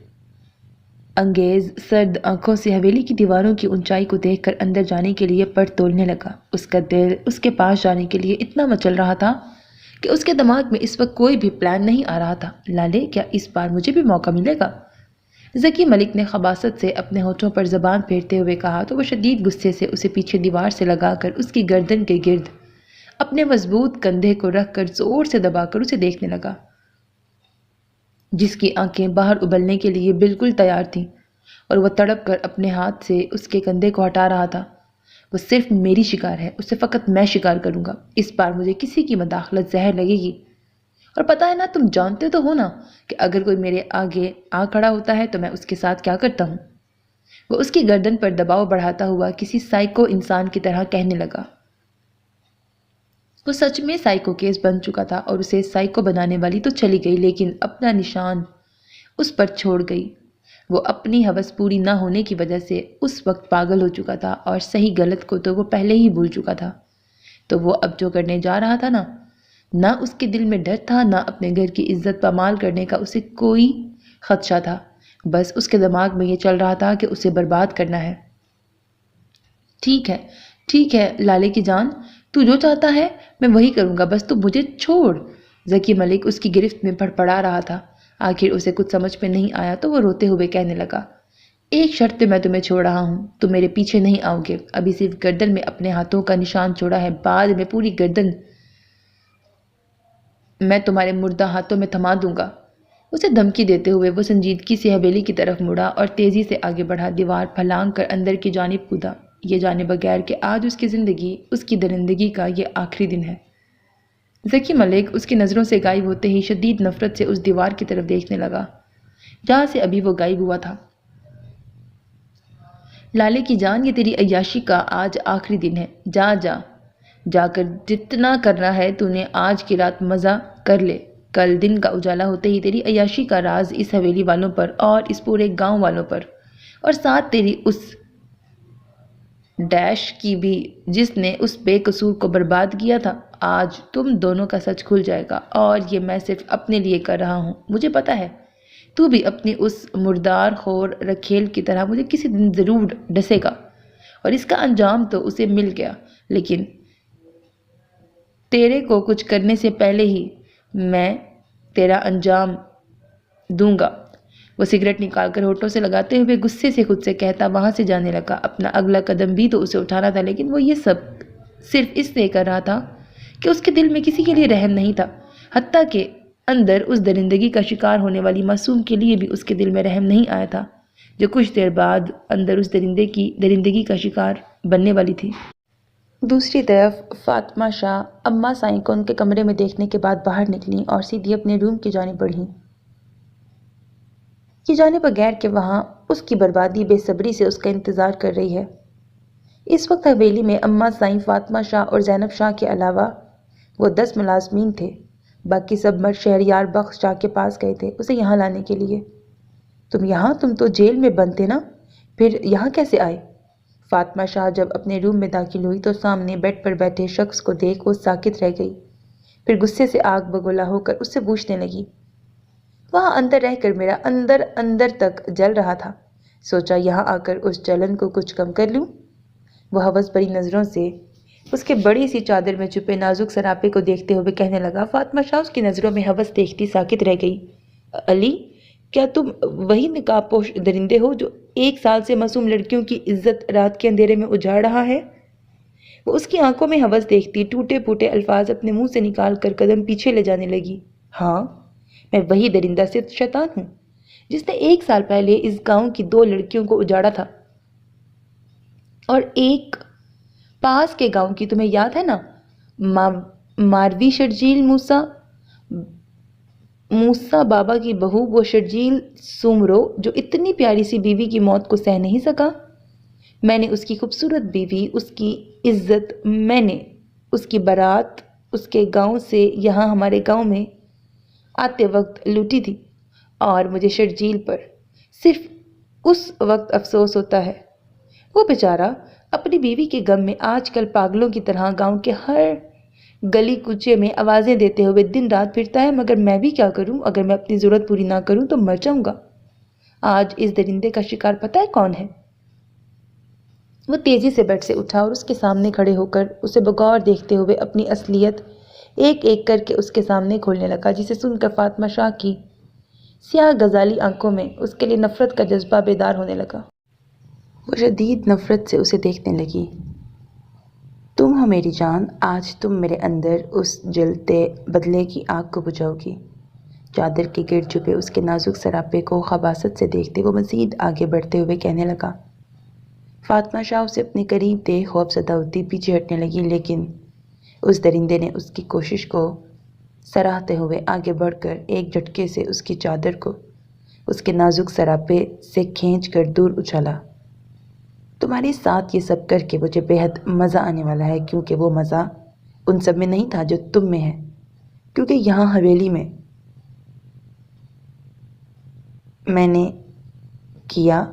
انگیز سرد آنکھوں سے حویلی کی دیواروں کی اونچائی کو دیکھ کر اندر جانے کے لیے پر تولنے لگا۔ اس کا دل اس کے پاس جانے کے لیے اتنا مچل رہا تھا کہ اس کے دماغ میں اس وقت کوئی بھی پلان نہیں آ رہا تھا۔ لالے، کیا اس بار مجھے بھی موقع ملے گا؟ ذکی ملک نے خباثت سے اپنے ہونٹوں پر زبان پھیرتے ہوئے کہا تو وہ شدید غصے سے اسے پیچھے دیوار سے لگا کر اس کی گردن کے گرد اپنے مضبوط کندھے کو رکھ کر زور سے دبا کر اسے دیکھنے لگا، جس کی آنکھیں باہر ابلنے کے لیے بالکل تیار تھیں، اور وہ تڑپ کر اپنے ہاتھ سے اس کے کندھے کو ہٹا رہا تھا۔ وہ صرف میری شکار ہے، اسے فقط میں شکار کروں گا۔ اس بار مجھے کسی کی مداخلت زہر لگے گی، اور پتہ ہے نا، تم جانتے تو ہو نا کہ اگر کوئی میرے آگے آ کھڑا ہوتا ہے تو میں اس کے ساتھ کیا کرتا ہوں۔ وہ اس کی گردن پر دباؤ بڑھاتا ہوا کسی سائیکو انسان کی طرح کہنے لگا۔ وہ سچ میں سائیکو کیس بن چکا تھا، اور اسے سائیکو بنانے والی تو چلی گئی لیکن اپنا نشان اس پر چھوڑ گئی۔ وہ اپنی ہوس پوری نہ ہونے کی وجہ سے اس وقت پاگل ہو چکا تھا، اور صحیح غلط کو تو وہ پہلے ہی بھول چکا تھا۔ تو وہ اب جو کرنے جا رہا تھا نا، نہ اس کے دل میں ڈر تھا، نہ اپنے گھر کی عزت پامال کرنے کا اسے کوئی خدشہ تھا۔ بس اس کے دماغ میں یہ چل رہا تھا کہ اسے برباد کرنا ہے۔ ٹھیک ہے لالے کی جان، تو جو چاہتا ہے میں وہی کروں گا، بس تو مجھے چھوڑ۔ ذکی ملک اس کی گرفت میں پڑپڑا رہا تھا۔ آخر اسے کچھ سمجھ میں نہیں آیا تو وہ روتے ہوئے کہنے لگا، ایک شرط پہ میں تمہیں چھوڑ رہا ہوں، تم میرے پیچھے نہیں آؤ گے۔ ابھی صرف گردن میں اپنے ہاتھوں کا نشان چھوڑا ہے، بعد میں پوری گردن میں تمہارے مردہ ہاتھوں میں تھما دوں گا۔ اسے دھمکی دیتے ہوئے وہ سنجیدگی سے حویلی کی طرف مڑا اور تیزی سے آگے بڑھا، دیوار پھلانگ کر اندر کی جانب کودا، یہ جانے بغیر کہ آج اس کی درندگی کا یہ آخری دن ہے۔ ذکی ملک اس کی نظروں سے غائب ہوتے ہی شدید نفرت سے اس دیوار کی طرف دیکھنے لگا جہاں سے ابھی وہ غائب ہوا تھا۔ لالے کی جان، یہ تیری عیاشی کا آج آخری دن ہے، جا کر جتنا کرنا ہے تو نے آج کی رات مزہ کر لے۔ کل دن کا اجالا ہوتے ہی تیری عیاشی کا راز اس حویلی والوں پر اور اس پورے گاؤں والوں پر، اور ساتھ تیری اس ڈیش کی بھی جس نے اس بے قصور کو برباد کیا تھا، آج تم دونوں کا سچ کھل جائے گا۔ اور یہ میں صرف اپنے لیے کر رہا ہوں، مجھے پتا ہے تو بھی اپنی اس مردار خور رکھیل کی طرح مجھے کسی دن ضرور ڈسے گا، اور اس کا انجام تو اسے مل گیا، لیکن تیرے کو کچھ کرنے سے پہلے ہی میں تیرا انجام دوں گا۔ وہ سگریٹ نکال کر ہونٹوں سے لگاتے ہوئے غصے سے خود سے کہتا وہاں سے جانے لگا۔ اپنا اگلا قدم بھی تو اسے اٹھانا تھا، لیکن وہ یہ سب صرف اس لیے کر رہا تھا کہ اس کے دل میں کسی کے لیے رحم نہیں تھا، حتیٰ کہ اندر اس درندگی کا شکار ہونے والی معصوم کے لیے بھی اس کے دل میں رحم نہیں آیا تھا، جو کچھ دیر بعد اندر اس درندگی کا شکار بننے والی تھی۔ دوسری طرف فاطمہ شاہ اماں سائیں کو ان کے کمرے میں دیکھنے کے بعد باہر نکلیں اور سیدھی اپنے روم کی جانب بڑھیں، یہ جانے بغیر کہ وہاں اس کی بربادی بے صبری سے اس کا انتظار کر رہی ہے۔ اس وقت حویلی میں اماں سائیں فاطمہ شاہ اور زینب شاہ کے علاوہ وہ 10 ملازمین تھے، باقی سب مرد شہریار بخش شاہ کے پاس گئے تھے اسے یہاں لانے کے لیے۔ تم تو جیل میں بند تھے نا، پھر یہاں کیسے آئے؟ فاطمہ شاہ جب اپنے روم میں داخل ہوئی تو سامنے بیڈ پر بیٹھے شخص کو دیکھ وہ ساکت رہ گئی، پھر غصے سے آگ بگولا ہو کر اس سے پوچھنے لگی، وہاں اندر رہ کر میرا اندر تک جل رہا تھا، سوچا یہاں آ کر اس جلن کو کچھ کم کر لوں۔ وہ ہوس بھری نظروں سے اس کے بڑی سی چادر میں چھپے نازک سراپے کو دیکھتے ہوئے کہنے لگا۔ فاطمہ شاہ اس کی نظروں میں ہوس دیکھتی ساکت رہ گئی۔ علی، کیا تم وہی نقاب پوش درندے ہو جو 1 سال سے معصوم لڑکیوں کی عزت رات کے اندھیرے میں اجاڑ رہا ہے؟ وہ اس کی آنکھوں میں ہوس دیکھتی ٹوٹے پھوٹے الفاظ اپنے منہ سے نکال کر قدم پیچھے لے جانے لگی۔ ہاں، میں وہی درندہ سے شیطان ہوں جس نے 1 سال پہلے اس گاؤں کی 2 لڑکیوں کو اجاڑا تھا، اور ایک پاس کے گاؤں کی، تمہیں یاد ہے نا، ماروی شرجیل موسیٰ بابا کی بہو، وہ شرجیل سومرو جو اتنی پیاری سی بیوی کی موت کو سہ نہیں سکا۔ میں نے اس کی خوبصورت بیوی، اس کی عزت، میں نے اس کی بارات اس کے گاؤں سے یہاں ہمارے گاؤں میں آتے وقت لوٹی تھی، اور مجھے شرجیل پر صرف اس وقت افسوس ہوتا ہے۔ وہ بیچارہ اپنی بیوی کے غم میں آج کل پاگلوں کی طرح گاؤں کے ہر گلی کوچے میں آوازیں دیتے ہوئے دن رات پھرتا ہے، مگر میں بھی کیا کروں؟ اگر میں اپنی ضرورت پوری نہ کروں تو مر جاؤں گا۔ آج اس درندے کا شکار پتہ ہے کون ہے؟ وہ تیزی سے بیڈ سے اٹھا اور اس کے سامنے کھڑے ہو کر اسے بغور دیکھتے ہوئے اپنی اصلیت ایک ایک کر کے اس کے سامنے کھولنے لگا، جسے سن کر فاطمہ شاہ کی سیاہ غزالی آنکھوں میں اس کے لیے نفرت کا جذبہ بیدار ہونے لگا۔ وہ شدید نفرت سے اسے دیکھنے لگی۔ تم ہو میری جان، آج تم میرے اندر اس جلتے بدلے کی آگ کو بجھاؤ گی۔ چادر کے گرد چھپے اس کے نازک سراپے کو خباثت سے دیکھتے وہ مزید آگے بڑھتے ہوئے کہنے لگا۔ فاطمہ شاہ اسے اپنے قریب دیکھ خوف زدہ ہوتی پیچھے ہٹنے لگی، لیکن اس درندے نے اس کی کوشش کو سراہتے ہوئے آگے بڑھ کر ایک جھٹکے سے اس کی چادر کو اس کے نازک سراپے سے کھینچ کر دور اچھالا۔ تمہارے ساتھ یہ سب کر کے مجھے بے حد مزہ آنے والا ہے، کیونکہ وہ مزہ ان سب میں نہیں تھا جو تم میں ہے، کیونکہ یہاں حویلی میں میں نے کیا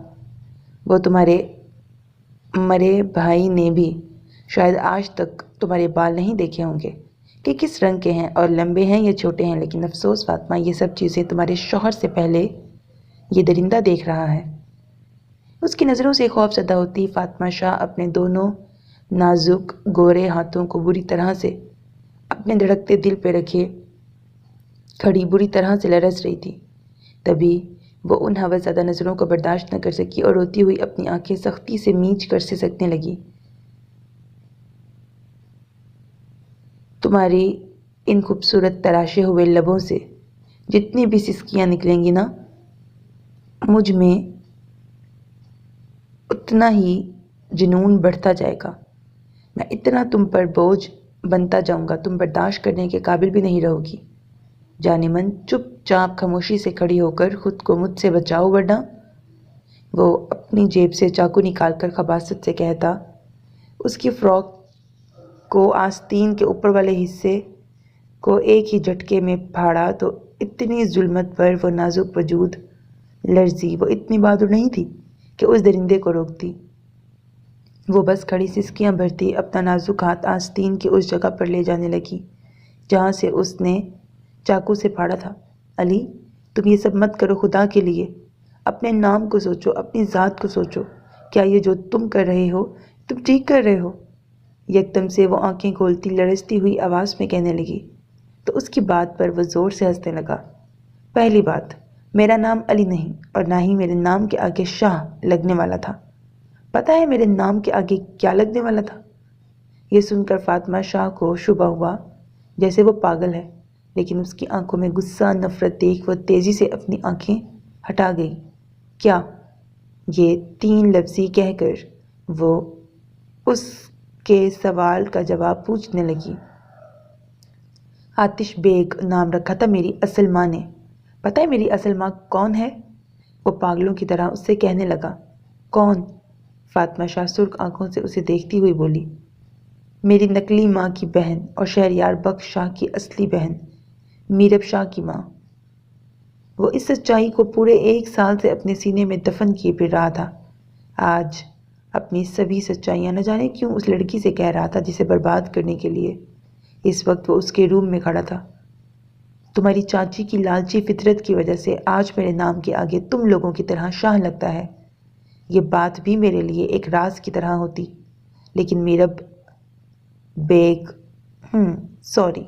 وہ تمہارے مرے بھائی نے بھی شاید آج تک تمہارے بال نہیں دیکھے ہوں گے کہ کس رنگ کے ہیں اور لمبے ہیں یا چھوٹے ہیں، لیکن افسوس فاطمہ، یہ سب چیزیں تمہارے شوہر سے پہلے یہ درندہ دیکھ رہا ہے۔ اس کی نظروں سے خوف زدہ ہوتی فاطمہ شاہ اپنے دونوں نازک گورے ہاتھوں کو بری طرح سے اپنے دھڑکتے دل پہ رکھے کھڑی بری طرح سے لرز رہی تھی۔ تبھی وہ ان ہوس زدہ نظروں کو برداشت نہ کر سکی اور روتی ہوئی اپنی آنکھیں سختی سے میچ کر سسکنے لگی۔ تمہاری ان خوبصورت تراشے ہوئے لبوں سے جتنی بھی سسکیاں نکلیں گی نا، مجھ میں اتنا ہی جنون بڑھتا جائے گا۔ میں اتنا تم پر بوجھ بنتا جاؤں گا، تم برداشت کرنے کے قابل بھی نہیں رہو گی۔ جانے من چپ چاپ خاموشی سے کھڑی ہو کر خود کو مجھ سے بچاؤ، ورنہ وہ اپنی جیب سے چاقو نکال کر خباثت سے کہتا، اس کی فراک کو آستین کے اوپر والے حصے کو ایک ہی جھٹکے میں پھاڑا تو اتنی ظلمت پر وہ نازک وجود لرزی۔ وہ اتنی بہادر نہیں تھی کہ اس درندے کو روکتی۔ وہ بس کھڑی سسکیاں بھرتی اپنا نازک ہاتھ آستین کی اس جگہ پر لے جانے لگی جہاں سے اس نے چاقو سے پھاڑا تھا۔ علی، تم یہ سب مت کرو، خدا کے لیے اپنے نام کو سوچو، اپنی ذات کو سوچو۔ کیا یہ جو تم کر رہے ہو تم ٹھیک کر رہے ہو؟ یکدم سے وہ آنکھیں کھولتی لرزتی ہوئی آواز میں کہنے لگی، تو اس کی بات پر وہ زور سے ہنسنے لگا۔ پہلی بات، میرا نام علی نہیں اور نہ ہی میرے نام کے آگے شاہ لگنے والا تھا۔ پتہ ہے میرے نام کے آگے کیا لگنے والا تھا؟ یہ سن کر فاطمہ شاہ کو شبہ ہوا جیسے وہ پاگل ہے، لیکن اس کی آنکھوں میں غصہ نفرت دیکھ وہ تیزی سے اپنی آنکھیں ہٹا گئی۔ کیا؟ یہ 3 لفظی کہہ کر وہ اس کے سوال کا جواب پوچھنے لگی۔ آتش بیگ نام رکھا تھا میری اصل ماں نے۔ پتہ ہے میری اصل ماں کون ہے؟ وہ پاگلوں کی طرح اس سے کہنے لگا۔ کون؟ فاطمہ شاہ سرخ آنکھوں سے اسے دیکھتی ہوئی بولی، میری نقلی ماں کی بہن اور شہریار بخش شاہ کی اصلی بہن، میرب شاہ کی ماں۔ وہ اس سچائی کو پورے 1 سال سے اپنے سینے میں دفن کیے پھر رہا تھا۔ آج اپنی سبھی سچائیاں نہ جانے کیوں اس لڑکی سے کہہ رہا تھا جسے برباد کرنے کے لیے اس وقت وہ اس کے روم میں کھڑا تھا۔ تمہاری چاچی کی لالچی فطرت کی وجہ سے آج میرے نام کے آگے تم لوگوں کی طرح شاہ لگتا ہے۔ یہ بات بھی میرے لیے ایک راز کی طرح ہوتی، لیکن میرب بیگ سوری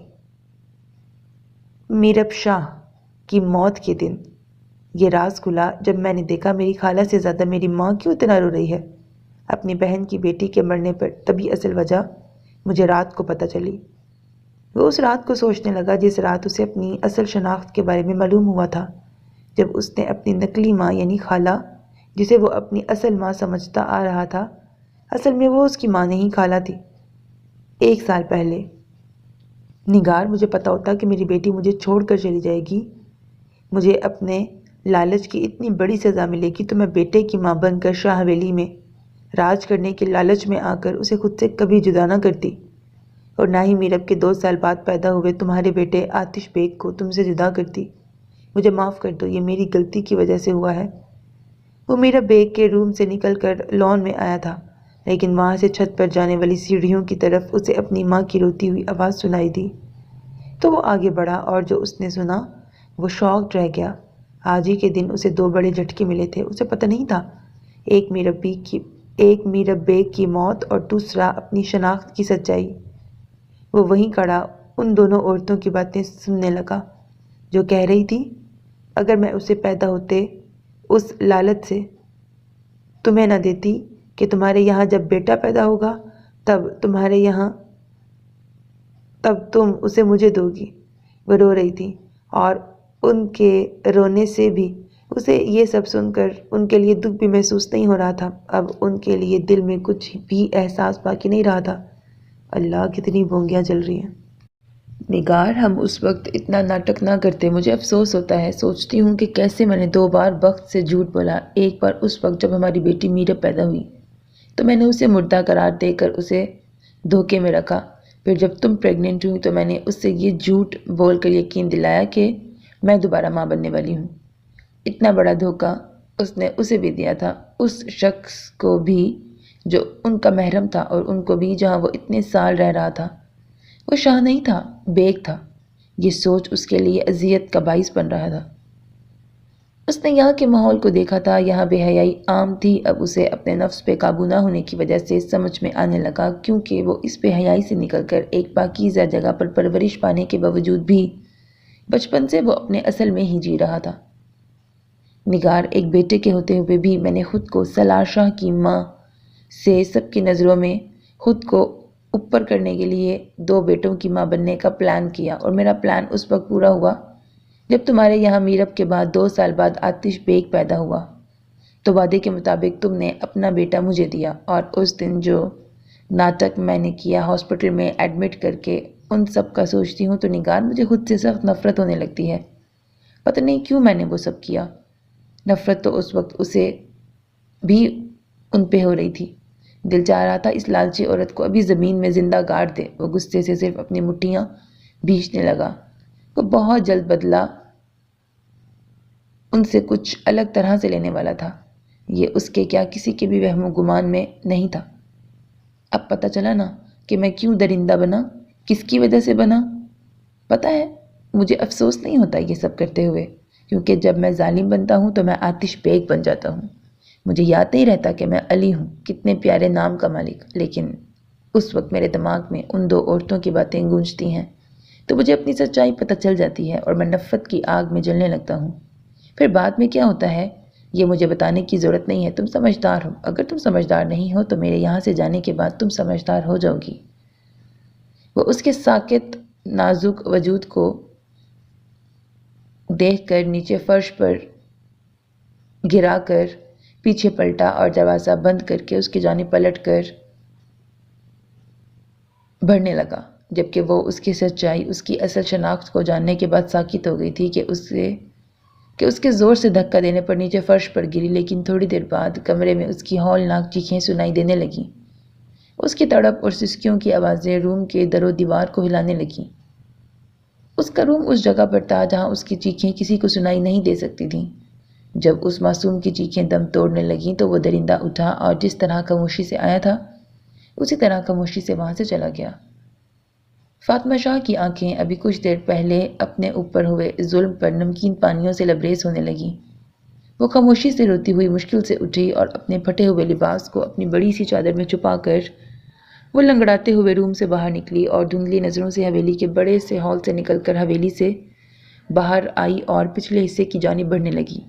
میرب شاہ کی موت کے دن یہ راز کھلا جب میں نے دیکھا میری خالہ سے زیادہ میری ماں کیوں اتنا رو رہی ہے اپنی بہن کی بیٹی کے مرنے پر۔ تبھی اصل وجہ مجھے رات کو پتہ چلی۔ وہ اس رات کو سوچنے لگا جس رات اسے اپنی اصل شناخت کے بارے میں معلوم ہوا تھا، جب اس نے اپنی نقلی ماں یعنی خالہ، جسے وہ اپنی اصل ماں سمجھتا آ رہا تھا، اصل میں وہ اس کی ماں نہیں خالہ تھی۔ 1 سال پہلے نگار، مجھے پتہ ہوتا کہ میری بیٹی مجھے چھوڑ کر چلی جائے گی، مجھے اپنے لالچ کی اتنی بڑی سزا ملے گی، تو میں بیٹے کی ماں بن کر شاہ حویلی میں راج کرنے کے لالچ میں آ کر اسے خود سے کبھی جدا نہ کرتی، اور نہ ہی میرب کے 2 سال بعد پیدا ہوئے تمہارے بیٹے آتش بیگ کو تم سے جدا کرتی۔ مجھے معاف کر دو، یہ میری غلطی کی وجہ سے ہوا ہے۔ وہ میرا بیگ کے روم سے نکل کر لان میں آیا تھا، لیکن وہاں سے چھت پر جانے والی سیڑھیوں کی طرف اسے اپنی ماں کی روتی ہوئی آواز سنائی دی تو وہ آگے بڑھا، اور جو اس نے سنا وہ شاکڈ رہ گیا۔ آج ہی کے دن اسے 2 بڑے جھٹکے ملے تھے۔ اسے پتہ نہیں تھا، ایک میرا بیگ کی موت اور دوسرا اپنی شناخت کی سچائی۔ وہ وہیں کھڑا ان دونوں عورتوں کی باتیں سننے لگا جو کہہ رہی تھی، اگر میں اسے پیدا ہوتے اس لالت سے تمہیں نہ دیتی کہ تمہارے یہاں جب بیٹا پیدا ہوگا تب تم اسے مجھے دو گی۔ وہ رو رہی تھی، اور ان کے رونے سے بھی اسے یہ سب سن کر ان کے لیے دکھ بھی محسوس نہیں ہو رہا تھا۔ اب ان کے لیے دل میں کچھ بھی احساس باقی نہیں رہا تھا۔ اللہ، کتنی بونگیاں جل رہی ہیں۔ نگار، ہم اس وقت اتنا ناٹک نہ کرتے۔ مجھے افسوس ہوتا ہے، سوچتی ہوں کہ کیسے میں نے 2 بار وقت سے جھوٹ بولا۔ ایک بار اس وقت جب ہماری بیٹی میرا پیدا ہوئی تو میں نے اسے مردہ قرار دے کر اسے دھوکے میں رکھا۔ پھر جب تم پریگننٹ ہوئی تو میں نے اس سے یہ جھوٹ بول کر یقین دلایا کہ میں دوبارہ ماں بننے والی ہوں۔ اتنا بڑا دھوکہ اس نے اسے بھی دیا تھا، اس شخص کو بھی جو ان کا محرم تھا، اور ان کو بھی جہاں وہ اتنے سال رہ رہا تھا۔ وہ شاہ نہیں تھا، بیگ تھا۔ یہ سوچ اس کے لیے اذیت کا باعث بن رہا تھا۔ اس نے یہاں کے ماحول کو دیکھا تھا، یہاں بے حیائی عام تھی۔ اب اسے اپنے نفس پہ قابو نہ ہونے کی وجہ سے سمجھ میں آنے لگا، کیونکہ وہ اس بے حیائی سے نکل کر ایک پاکیزہ جگہ پر پرورش پانے کے باوجود بھی بچپن سے وہ اپنے اصل میں ہی جی رہا تھا۔ نگار، ایک بیٹے کے ہوتے ہوئے بھی میں نے خود کو سالار شاہ کی ماں سے سب کی نظروں میں خود کو اوپر کرنے کے لیے 2 بیٹوں کی ماں بننے کا پلان کیا، اور میرا پلان اس وقت پورا ہوا جب تمہارے یہاں میرب کے بعد 2 سال بعد آتش بیگ پیدا ہوا تو وعدے کے مطابق تم نے اپنا بیٹا مجھے دیا، اور اس دن جو ناٹک میں نے کیا ہاسپٹل میں ایڈمٹ کر کے، ان سب کا سوچتی ہوں تو نگار مجھے خود سے سخت نفرت ہونے لگتی ہے۔ پتہ نہیں کیوں میں نے وہ سب کیا۔ نفرت تو اس وقت اسے بھی ان پہ ہو رہی تھی۔ دل چاہ رہا تھا اس لالچی عورت کو ابھی زمین میں زندہ گاڑ دے۔ وہ غصے سے صرف اپنی مٹھیاں بھینچنے لگا۔ وہ بہت جلد بدلہ ان سے کچھ الگ طرح سے لینے والا تھا۔ یہ اس کے کیا کسی کے بھی وہم و گمان میں نہیں تھا۔ اب پتہ چلا نا کہ میں کیوں درندہ بنا، کس کی وجہ سے بنا۔ پتہ ہے، مجھے افسوس نہیں ہوتا یہ سب کرتے ہوئے، کیونکہ جب میں ظالم بنتا ہوں تو میں آتش بیگ بن جاتا ہوں۔ مجھے یاد نہیں رہتا کہ میں علی ہوں، کتنے پیارے نام کا مالک، لیکن اس وقت میرے دماغ میں ان 2 عورتوں کی باتیں گونجتی ہیں تو مجھے اپنی سچائی پتہ چل جاتی ہے، اور میں نفرت کی آگ میں جلنے لگتا ہوں۔ پھر بعد میں کیا ہوتا ہے یہ مجھے بتانے کی ضرورت نہیں ہے۔ تم سمجھدار ہو، اگر تم سمجھدار نہیں ہو تو میرے یہاں سے جانے کے بعد تم سمجھدار ہو جاؤ گی۔ وہ اس کے ساکت نازک وجود کو دیکھ کر نیچے فرش پر گرا کر پیچھے پلٹا، اور دروازہ بند کر کے اس کی جانب پلٹ کر بڑھنے لگا، جبکہ وہ اس کی سچائی، اس کی اصل شناخت کو جاننے کے بعد ساکت ہو گئی تھی کہ اس کے زور سے دھکا دینے پر نیچے فرش پر گری۔ لیکن تھوڑی دیر بعد کمرے میں اس کی ہولناک چیخیں سنائی دینے لگیں۔ اس کی تڑپ اور سسکیوں کی آوازیں روم کے در و دیوار کو ہلانے لگیں۔ اس کا روم اس جگہ پر تھا جہاں اس کی چیخیں کسی کو سنائی نہیں دے سکتی تھیں۔ جب اس معصوم کی چیخیں دم توڑنے لگیں تو وہ درندہ اٹھا، اور جس طرح خاموشی سے آیا تھا اسی طرح خاموشی سے وہاں سے چلا گیا۔ فاطمہ شاہ کی آنکھیں ابھی کچھ دیر پہلے اپنے اوپر ہوئے ظلم پر نمکین پانیوں سے لبریز ہونے لگیں۔ وہ خاموشی سے روتی ہوئی مشکل سے اٹھی، اور اپنے پھٹے ہوئے لباس کو اپنی بڑی سی چادر میں چھپا کر وہ لنگڑاتے ہوئے روم سے باہر نکلی، اور دھندلی نظروں سے حویلی کے بڑے سے ہال سے نکل کر حویلی سے باہر آئی اور پچھلے حصے کی جانب بڑھنے لگی۔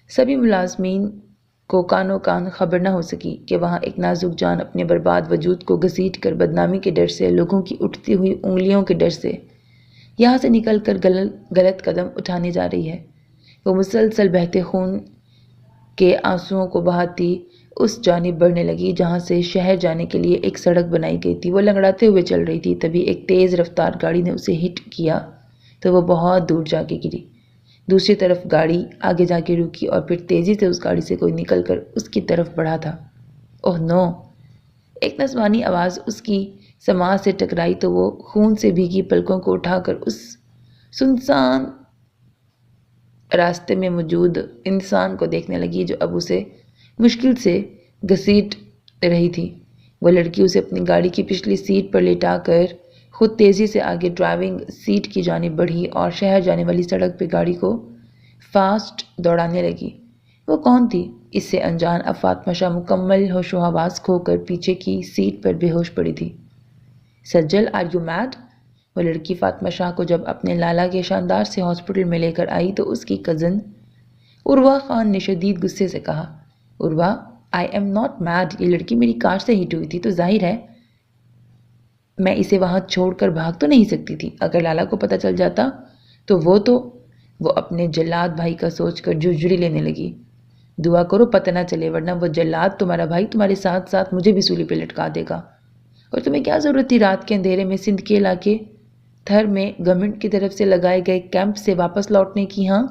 سبھی ملازمین کو کانوں کان خبر نہ ہو سکی کہ وہاں ایک نازک جان اپنے برباد وجود کو گھسیٹ کر بدنامی کے ڈر سے، لوگوں کی اٹھتی ہوئی انگلیوں کے ڈر سے یہاں سے نکل کر غلط قدم اٹھانے جا رہی ہے۔ وہ مسلسل بہتے خون کے آنسوؤں کو بہاتی اس جانب بڑھنے لگی جہاں سے شہر جانے کے لیے ایک سڑک بنائی گئی تھی۔ وہ لنگڑاتے ہوئے چل رہی تھی، تبھی ایک تیز رفتار گاڑی نے اسے ہٹ کیا تو وہ بہت دور جا کے گری۔ دوسری طرف گاڑی آگے جا کے رکی، اور پھر تیزی سے اس گاڑی سے کوئی نکل کر اس کی طرف بڑھا تھا۔ اوہ نو! ایک نسوانی آواز اس کی سماعت سے ٹکرائی تو وہ خون سے بھیگی پلکوں کو اٹھا کر اس سنسان راستے میں موجود انسان کو دیکھنے لگی جو اب اسے مشکل سے گھسیٹ رہی تھی۔ وہ لڑکی اسے اپنی گاڑی کی پچھلی سیٹ پر لٹا کر خود تیزی سے آگے ڈرائیونگ سیٹ کی جانب بڑھی اور شہر جانے والی سڑک پہ گاڑی کو فاسٹ دوڑانے لگی۔ وہ کون تھی؟ اس سے انجان اب فاطمہ شاہ مکمل ہوش و حواس کھو کر پیچھے کی سیٹ پر بے ہوش پڑی تھی۔ سجل، آر یو میڈ؟ وہ لڑکی فاطمہ شاہ کو جب اپنے لالا کے شاندار سے ہاسپٹل میں لے کر آئی تو اس کی کزن عروہ خان نے شدید غصے سے کہا، عروہ، آئی ایم ناٹ میڈ، یہ لڑکی میری کار سے ہٹ ہوئی تھی تو ظاہر ہے میں اسے وہاں چھوڑ کر بھاگ تو نہیں سکتی تھی۔ اگر لالا کو پتہ چل جاتا تو وہ اپنے جلاد بھائی کا سوچ کر جھجھری لینے لگی۔ دعا کرو پتہ نہ چلے، ورنہ وہ جلاد تمہارا بھائی تمہارے ساتھ ساتھ مجھے بھی سولی پہ لٹکا دے گا۔ اور تمہیں کیا ضرورت تھی رات کے اندھیرے میں سندھ کے علاقے تھر میں گورنمنٹ کی طرف سے لگائے گئے کیمپ سے واپس لوٹنے کی؟ ہاں،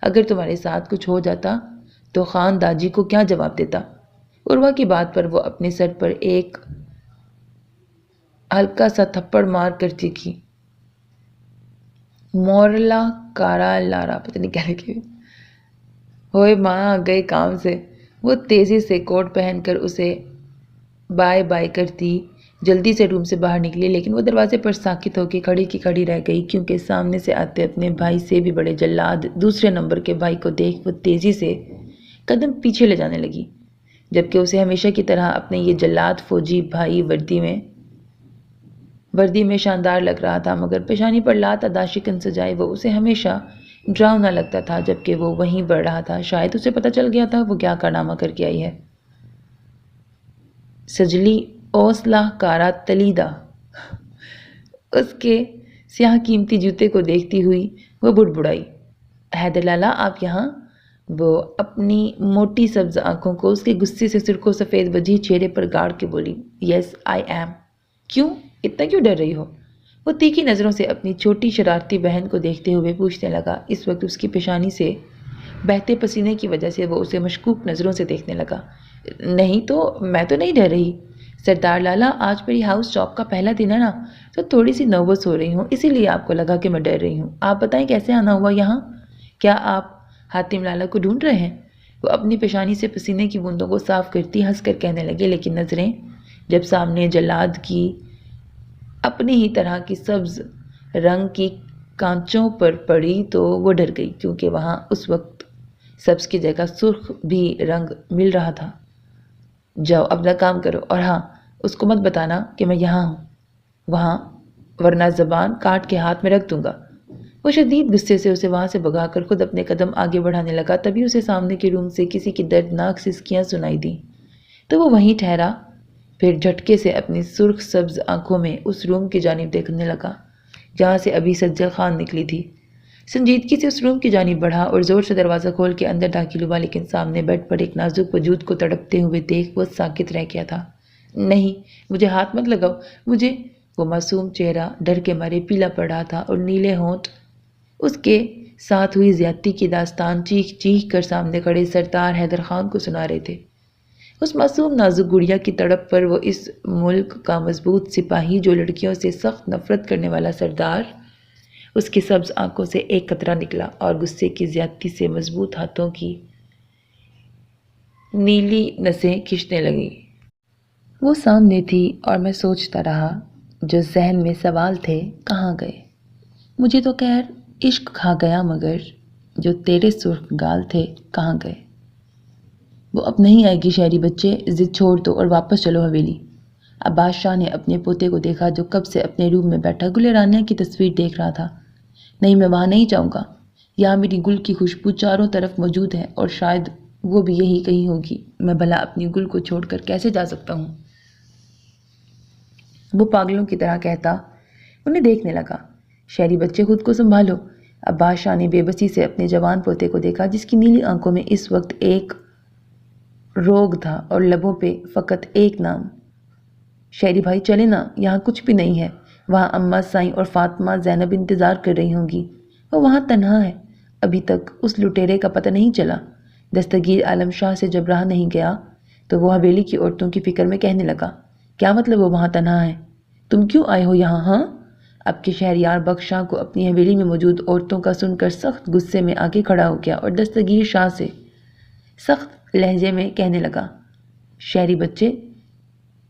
اگر تمہارے ساتھ کچھ ہو جاتا تو خان داجی کو کیا جواب دیتا؟ عروہ کی بات پر وہ اپنے سر پر ایک ہلکا سا تھپڑ مار کر چیخی، مورلا کارا لارا، پتہ نہیں کیا لکھے ہوئے ماں گئے کام سے۔ وہ تیزی سے کوٹ پہن کر اسے بائے بائے کرتی جلدی سے روم سے باہر نکلی، لیکن وہ دروازے پر ساکت ہو کے کھڑی کی کھڑی رہ گئی، کیونکہ سامنے سے آتے اپنے بھائی سے بھی بڑے جلاد دوسرے نمبر کے بھائی کو دیکھ وہ تیزی سے قدم پیچھے لے جانے لگی، جبکہ اسے ہمیشہ کی طرح اپنے یہ جلاد فوجی بھائی وردی میں شاندار لگ رہا تھا، مگر پیشانی پر لات ادا شکن سجائے وہ اسے ہمیشہ ڈراؤنا لگتا تھا جبکہ وہ وہیں بڑھ رہا تھا۔ شاید اسے پتہ چل گیا تھا وہ کیا کارنامہ کر کے آئی ہے۔ سجلی اوسلا کارا تلیدہ، اس کے سیاہ قیمتی جوتے کو دیکھتی ہوئی وہ بڑبڑائی، حیدر لالا آپ یہاں؟ وہ اپنی موٹی سبز آنکھوں کو اس کے غصے سے سرخ و سفید وجہ چہرے پر گاڑ کے بولی، یس آئی ایم۔ کیوں؟ اتنا کیوں ڈر رہی ہو؟ وہ تیکھی نظروں سے اپنی چھوٹی شرارتی بہن کو دیکھتے ہوئے پوچھنے لگا۔ اس وقت اس کی پیشانی سے بہتے پسینے کی وجہ سے وہ اسے مشکوک نظروں سے دیکھنے لگا۔ نہیں تو میں تو نہیں ڈر رہی سردار لالا، آج میری ہاؤس جاب کا پہلا دن ہے نا، تو تھوڑی سی نروس ہو رہی ہوں، اسی لیے آپ کو لگا کہ میں ڈر رہی ہوں۔ آپ بتائیں کیسے آنا ہوا یہاں؟ کیا آپ حاتم لالا کو ڈھونڈ رہے ہیں؟ وہ اپنی پیشانی سے پسینے کی بوندوں کو صاف کرتی ہنس کر کہنے لگے، لیکن نظریں جب سامنے جلاد کی اپنی ہی طرح کی سبز رنگ کی کانچوں پر پڑی تو وہ ڈر گئی، کیونکہ وہاں اس وقت سبز کی جگہ سرخ بھی رنگ مل رہا تھا۔ جاؤ اپنا کام کرو، اور ہاں اس کو مت بتانا کہ میں یہاں ہوں وہاں، ورنہ زبان کاٹ کے ہاتھ میں رکھ دوں گا۔ وہ شدید غصے سے اسے وہاں سے بھگا کر خود اپنے قدم آگے بڑھانے لگا، تبھی اسے سامنے کے روم سے کسی کی دردناک سسکیاں سنائی دیں تو وہ وہیں ٹھہرا، پھر جھٹکے سے اپنی سرخ سبز آنکھوں میں اس روم کی جانب دیکھنے لگا جہاں سے ابھی سجل خان نکلی تھی۔ سنجیدگی سے اس روم کی جانب بڑھا اور زور سے دروازہ کھول کے اندر داخل ہوا، لیکن سامنے بیڈ پر ایک نازک وجود کو تڑپتے ہوئے دیکھ وہ ساکت رہ گیا تھا۔ نہیں، مجھے ہاتھ مت لگاؤ، مجھے۔ وہ معصوم چہرہ ڈر کے مارے پیلا پڑ رہا تھا اور نیلے ہونٹ اس کے ساتھ ہوئی زیادتی کی داستان چیخ چیخ کر سامنے کھڑے سردار حیدر خان کو سنا رہے تھے۔ اس معصوم نازک گڑیا کی تڑپ پر وہ اس ملک کا مضبوط سپاہی، جو لڑکیوں سے سخت نفرت کرنے والا سردار، اس کی سبز آنکھوں سے ایک قطرہ نکلا اور غصے کی زیادتی سے مضبوط ہاتھوں کی نیلی نسیں کھنچنے لگی۔ وہ سامنے تھی اور میں سوچتا رہا، جو ذہن میں سوال تھے کہاں گئے؟ مجھے تو خیر عشق کھا گیا، مگر جو تیرے سرخ گال تھے کہاں گئے؟ وہ اب نہیں آئے گی شہری بچے، ضد چھوڑ دو اور واپس چلو حویلی۔ عباس شاہ نے اپنے پوتے کو دیکھا جو کب سے اپنے روم میں بیٹھا گل رانیہ کی تصویر دیکھ رہا تھا۔ نہیں، میں وہاں نہیں جاؤں گا، یہاں میری گل کی خوشبو چاروں طرف موجود ہے اور شاید وہ بھی یہی کہیں ہوگی، میں بھلا اپنی گل کو چھوڑ کر کیسے جا سکتا ہوں؟ وہ پاگلوں کی طرح کہتا انہیں دیکھنے لگا۔ شہری بچے خود کو سنبھالو۔ عباس شاہ نے بے بسی سے اپنے جوان پوتے کو دیکھا جس کی نیلی آنکھوں میں اس وقت ایک روگ تھا اور لبوں پہ فقط ایک نام، شہری بھائی چلے نا، یہاں کچھ بھی نہیں ہے، وہاں اماں سائیں اور فاطمہ زینب انتظار کر رہی ہوں گی، وہ وہاں تنہا ہے، ابھی تک اس لٹیرے کا پتہ نہیں چلا۔ دستگیر عالم شاہ سے جب رہا نہیں گیا تو وہ حویلی کی عورتوں کی فکر میں کہنے لگا، کیا مطلب وہ وہاں تنہا ہے؟ تم کیوں آئے ہو یہاں؟ ہاں؟ اب کے شہریار بخش شاہ کو اپنی حویلی میں موجود عورتوں کا سن کر سخت غصے میں آ کے کھڑا ہو گیا اور دستگیر شاہ سے سخت لہجے میں کہنے لگا، شہری بچے،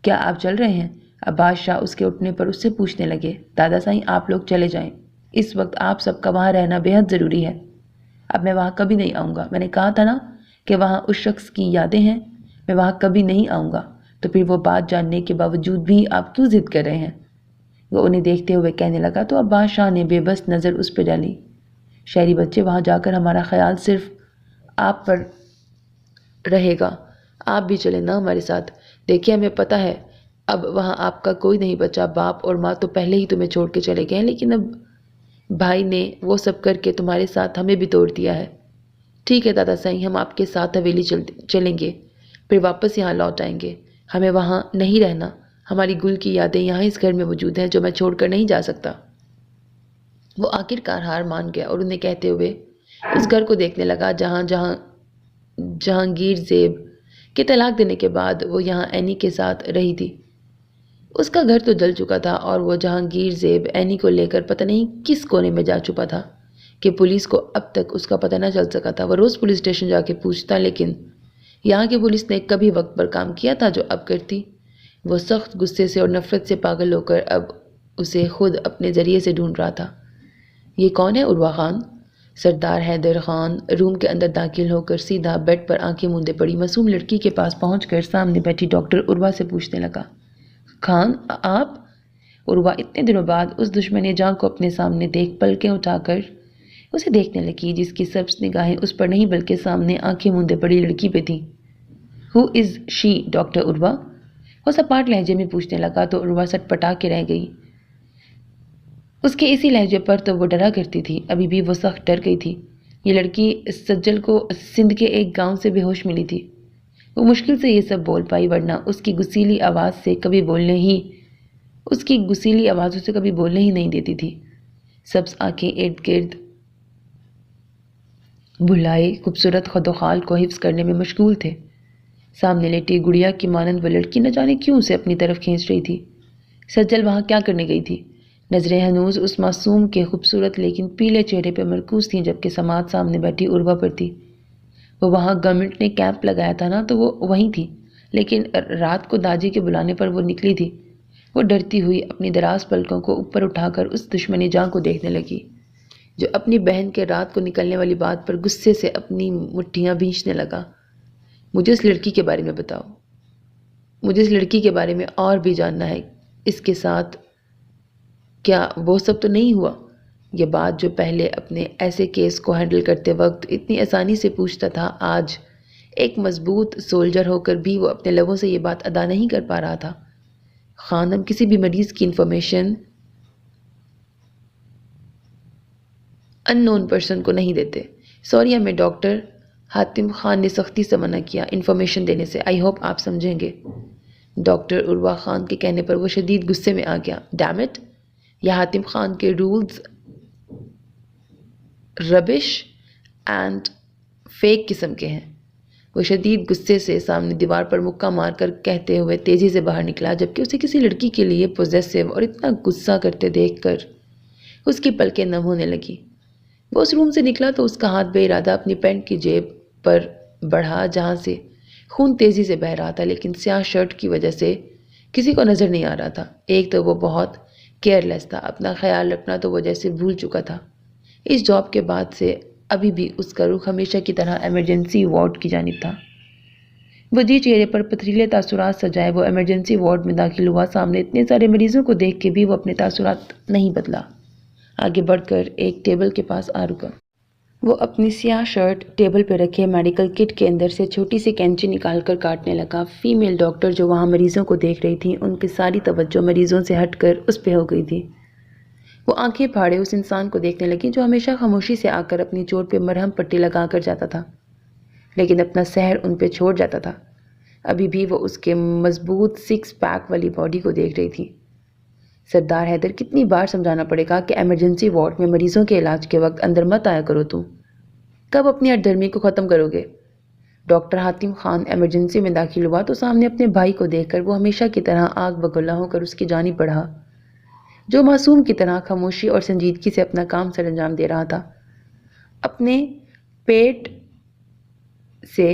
کیا آپ چل رہے ہیں؟ عباس شاہ اس کے اٹھنے پر اس سے پوچھنے لگے، دادا سائیں آپ لوگ چلے جائیں، اس وقت آپ سب کا وہاں رہنا بے حد ضروری ہے۔ اب میں وہاں کبھی نہیں آؤں گا، میں نے کہا تھا نا کہ وہاں اس شخص کی یادیں ہیں، میں وہاں کبھی نہیں آؤں گا، تو پھر وہ بات جاننے کے باوجود بھی آپ کیوں ضد کر رہے ہیں؟ وہ انہیں دیکھتے ہوئے کہنے لگا تو عباس شاہ نے بے بس نظر اس پہ ڈالی، شہری بچے وہاں جا کر ہمارا خیال صرف آپ پر رہے گا، آپ بھی چلیں نا ہمارے ساتھ، دیکھیے ہمیں پتہ ہے اب وہاں آپ کا کوئی نہیں بچا، باپ اور ماں تو پہلے ہی تمہیں چھوڑ کے چلے گئے ہیں، لیکن اب بھائی نے وہ سب کر کے تمہارے ساتھ ہمیں بھی توڑ دیا ہے۔ ٹھیک ہے دادا سائیں، ہم آپ کے ساتھ حویلی چلیں گے، پھر واپس یہاں لوٹ آئیں گے، ہمیں وہاں نہیں رہنا، ہماری گل کی یادیں یہاں اس گھر میں موجود ہیں جو میں چھوڑ کر نہیں جا سکتا۔ وہ آخرکار ہار مان گیا اور انہیں کہتے ہوئے اس گھر کو دیکھنے لگا جہاں جہانگیر زیب کے طلاق دینے کے بعد وہ یہاں اینی کے ساتھ رہی تھی۔ اس کا گھر تو جل چکا تھا اور وہ جہانگیر زیب اینی کو لے کر پتہ نہیں کس کونے میں جا چھپا تھا کہ پولیس کو اب تک اس کا پتہ نہ چل سکا تھا۔ وہ روز پولیس اسٹیشن جا کے پوچھتا، لیکن یہاں کی پولیس نے کبھی وقت پر کام کیا تھا جو اب کرتی۔ وہ سخت غصے سے اور نفرت سے پاگل ہو کر اب اسے خود اپنے ذریعے سے ڈھونڈ رہا تھا۔ یہ کون ہے؟ عروہ خان؟ سردار حیدر خان روم کے اندر داخل ہو کر سیدھا بیڈ پر آنکھیں موندے پڑی معصوم لڑکی کے پاس پہنچ کر سامنے بیٹھی ڈاکٹر عروہ سے پوچھنے لگا، خان آپ؟ عروہ اتنے دنوں بعد اس دشمن جاں کو اپنے سامنے دیکھ پلکیں اٹھا کر اسے دیکھنے لگی جس کی سبز نگاہیں اس پر نہیں بلکہ سامنے آنکھیں موندے پڑی لڑکی پہ تھیں۔ ہو از شی ڈاکٹر عروہ؟ وہ سپاٹ لہجے میں پوچھنے لگا تو عروہ سٹپٹا کے رہ گئی۔ اس کے اسی لہجے پر تو وہ ڈرا کرتی تھی، ابھی بھی وہ سخت ڈر گئی تھی۔ یہ لڑکی سجل کو سندھ کے ایک گاؤں سے بے ہوش ملی تھی۔ وہ مشکل سے یہ سب بول پائی، ورنہ اس کی گسیلی آوازوں سے کبھی بولنے ہی نہیں دیتی تھی۔ سبز آنکھیں ارد گرد بھلائے خوبصورت خد و خال کو حفظ کرنے میں مشغول تھے۔ سامنے لیٹی گڑیا کی مانند وہ لڑکی نہ جانے کیوں اسے اپنی طرف کھینچ رہی تھی۔ سجل وہاں کیا کرنے گئی تھی؟ نظریں ہنوز اس معصوم کے خوبصورت لیکن پیلے چہرے پہ مرکوز تھیں، جبکہ سماعت سامنے بیٹھی عروہ پر تھی۔ وہ وہاں گورنمنٹ نے کیمپ لگایا تھا نا، تو وہ وہیں تھی، لیکن رات کو داجی کے بلانے پر وہ نکلی تھی۔ وہ ڈرتی ہوئی اپنی دراز پلکوں کو اوپر اٹھا کر اس دشمنی جاں کو دیکھنے لگی جو اپنی بہن کے رات کو نکلنے والی بات پر غصے سے اپنی مٹھیاں بھینچنے لگا۔ مجھے اس لڑکی کے بارے میں بتاؤ، مجھے اس لڑکی کے بارے میں اور بھی جاننا ہے، اس کے ساتھ کیا وہ سب تو نہیں ہوا؟ یہ بات جو پہلے اپنے ایسے کیس کو ہینڈل کرتے وقت اتنی آسانی سے پوچھتا تھا، آج ایک مضبوط سولجر ہو کر بھی وہ اپنے لبوں سے یہ بات ادا نہیں کر پا رہا تھا۔ خان، ہم کسی بھی مریض کی انفارمیشن ان نون پرسن کو نہیں دیتے۔ سوری، ہمیں ڈاکٹر حاتم خان نے سختی سے منع کیا انفارمیشن دینے سے، آئی ہوپ آپ سمجھیں گے۔ ڈاکٹر عروہ خان کے کہنے پر وہ شدید غصے میں آ گیا۔ ڈیم اٹ، یہ حاتم خان کے رولز ربش اینڈ فیک قسم کے ہیں۔ وہ شدید غصے سے سامنے دیوار پر مکہ مار کر کہتے ہوئے تیزی سے باہر نکلا، جبکہ اسے کسی لڑکی کے لیے پوزیسو اور اتنا غصہ کرتے دیکھ کر اس کی پلکیں نم ہونے لگی۔ وہ اس روم سے نکلا تو اس کا ہاتھ بے ارادہ اپنی پینٹ کی جیب پر بڑھا جہاں سے خون تیزی سے بہہ رہا تھا، لیکن سیاہ شرٹ کی وجہ سے کسی کو نظر نہیں آ رہا تھا۔ ایک تو وہ بہت کیئرلیس تھا، اپنا خیال رکھنا تو وہ جیسے بھول چکا تھا۔ اس جاب کے بعد سے ابھی بھی اس کا رخ ہمیشہ کی طرح ایمرجنسی وارڈ کی جانب تھا۔ وہ جی چہرے پر پتھریلے تاثرات سجائے وہ ایمرجنسی وارڈ میں داخل ہوا۔ سامنے اتنے سارے مریضوں کو دیکھ کے بھی وہ اپنے تاثرات نہیں بدلا۔ آگے بڑھ کر ایک ٹیبل کے پاس آ رکا۔ وہ اپنی سیاہ شرٹ ٹیبل پہ رکھے میڈیکل کٹ کے اندر سے چھوٹی سی کینچی نکال کر کاٹنے لگا۔ فیمیل ڈاکٹر جو وہاں مریضوں کو دیکھ رہی تھیں، ان کی ساری توجہ مریضوں سے ہٹ کر اس پہ ہو گئی تھی۔ وہ آنکھیں پھاڑے اس انسان کو دیکھنے لگی جو ہمیشہ خاموشی سے آ کر اپنی چوٹ پہ مرہم پٹی لگا کر جاتا تھا، لیکن اپنا سحر ان پہ چھوڑ جاتا تھا۔ ابھی بھی وہ اس کے مضبوط سکس پیک والی باڈی کو دیکھ رہی تھی۔ سردار حیدر، کتنی بار سمجھانا پڑے گا کہ ایمرجنسی وارڈ میں مریضوں کے علاج کے وقت اندر مت آیا کرو تم؟ کب اپنی ہٹ کو ختم کرو گے؟ ڈاکٹر حاتم خان ایمرجنسی میں داخل ہوا تو سامنے اپنے بھائی کو دیکھ کر وہ ہمیشہ کی طرح آگ بگولا ہو کر اس کی جانب بڑھا۔ جو معصوم کی طرح خاموشی اور سنجیدگی سے اپنا کام سر انجام دے رہا تھا۔ اپنے پیٹ سے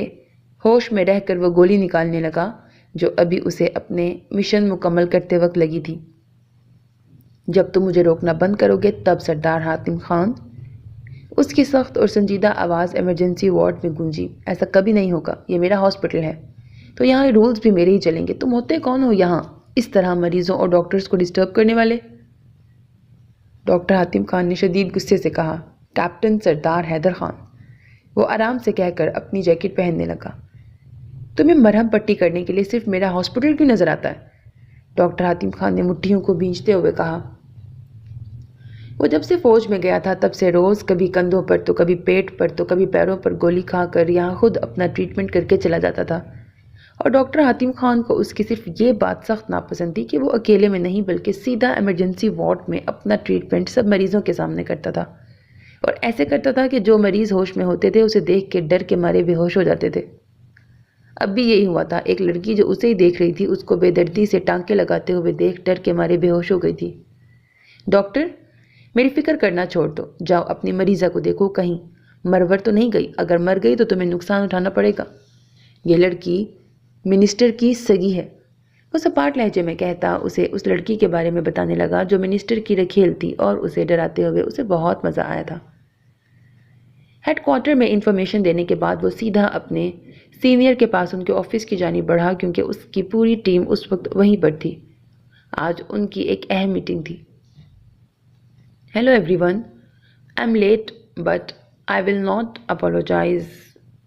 ہوش میں رہ کر وہ گولی نکالنے لگا جو ابھی اسے اپنے مشن مکمل کرتے وقت لگی تھی۔ جب تم مجھے روکنا بند کرو گے تب سردار حاتم خان، اس کی سخت اور سنجیدہ آواز ایمرجنسی وارڈ میں گونجی۔ ایسا کبھی نہیں ہوگا، یہ میرا ہاسپٹل ہے تو یہاں رولز بھی میرے ہی چلیں گے۔ تم ہوتے کون ہو یہاں اس طرح مریضوں اور ڈاکٹرز کو ڈسٹرب کرنے والے؟ ڈاکٹر حاتم خان نے شدید غصے سے کہا۔ کیپٹن سردار حیدر خان، وہ آرام سے کہہ کر اپنی جیکٹ پہننے لگا۔ تمہیں مرہم پٹی کرنے کے لیے صرف میرا ہاسپٹل کیوں نظر آتا ہے؟ ڈاکٹر حاتم خان نے مٹھیوں کو بھینچتے ہوئے کہا۔ وہ جب سے فوج میں گیا تھا تب سے روز کبھی کندھوں پر تو کبھی پیٹ پر تو کبھی پیروں پر گولی کھا کر یہاں خود اپنا ٹریٹمنٹ کر کے چلا جاتا تھا، اور ڈاکٹر حاتم خان کو اس کی صرف یہ بات سخت ناپسند تھی کہ وہ اکیلے میں نہیں بلکہ سیدھا ایمرجنسی وارڈ میں اپنا ٹریٹمنٹ سب مریضوں کے سامنے کرتا تھا، اور ایسے کرتا تھا کہ جو مریض ہوش میں ہوتے تھے اسے دیکھ کے ڈر کے مارے بے ہوش ہو جاتے تھے۔ اب بھی یہی ہوا تھا۔ ایک لڑکی جو اسے ہی دیکھ رہی تھی اس کو بے دردی سے ٹانکے لگاتے ہوئے دیکھ ڈر کے مارے بے ہوش ہو گئی تھی۔ ڈاکٹر، میری فکر کرنا چھوڑ دو، جاؤ اپنی مریضہ کو دیکھو، کہیں مرور تو نہیں گئی؟ اگر مر گئی تو تمہیں نقصان اٹھانا پڑے گا۔ یہ لڑکی منسٹر کی سگی ہے، وہ سپاٹ لہجے میں کہتا اسے اس لڑکی کے بارے میں بتانے لگا جو منسٹر کی رکھیل تھی، اور اسے ڈراتے ہوئے اسے بہت مزہ آیا تھا۔ ہیڈ کوارٹر میں انفارمیشن دینے کے بعد وہ سیدھا اپنے سینئر کے پاس ان کے آفس کی جانب بڑھا کیونکہ اس کی پوری ٹیم اس وقت وہیں پر تھی۔ آج ان کی ایک اہم میٹنگ تھی۔ Hello everyone, I'm late but I will not apologize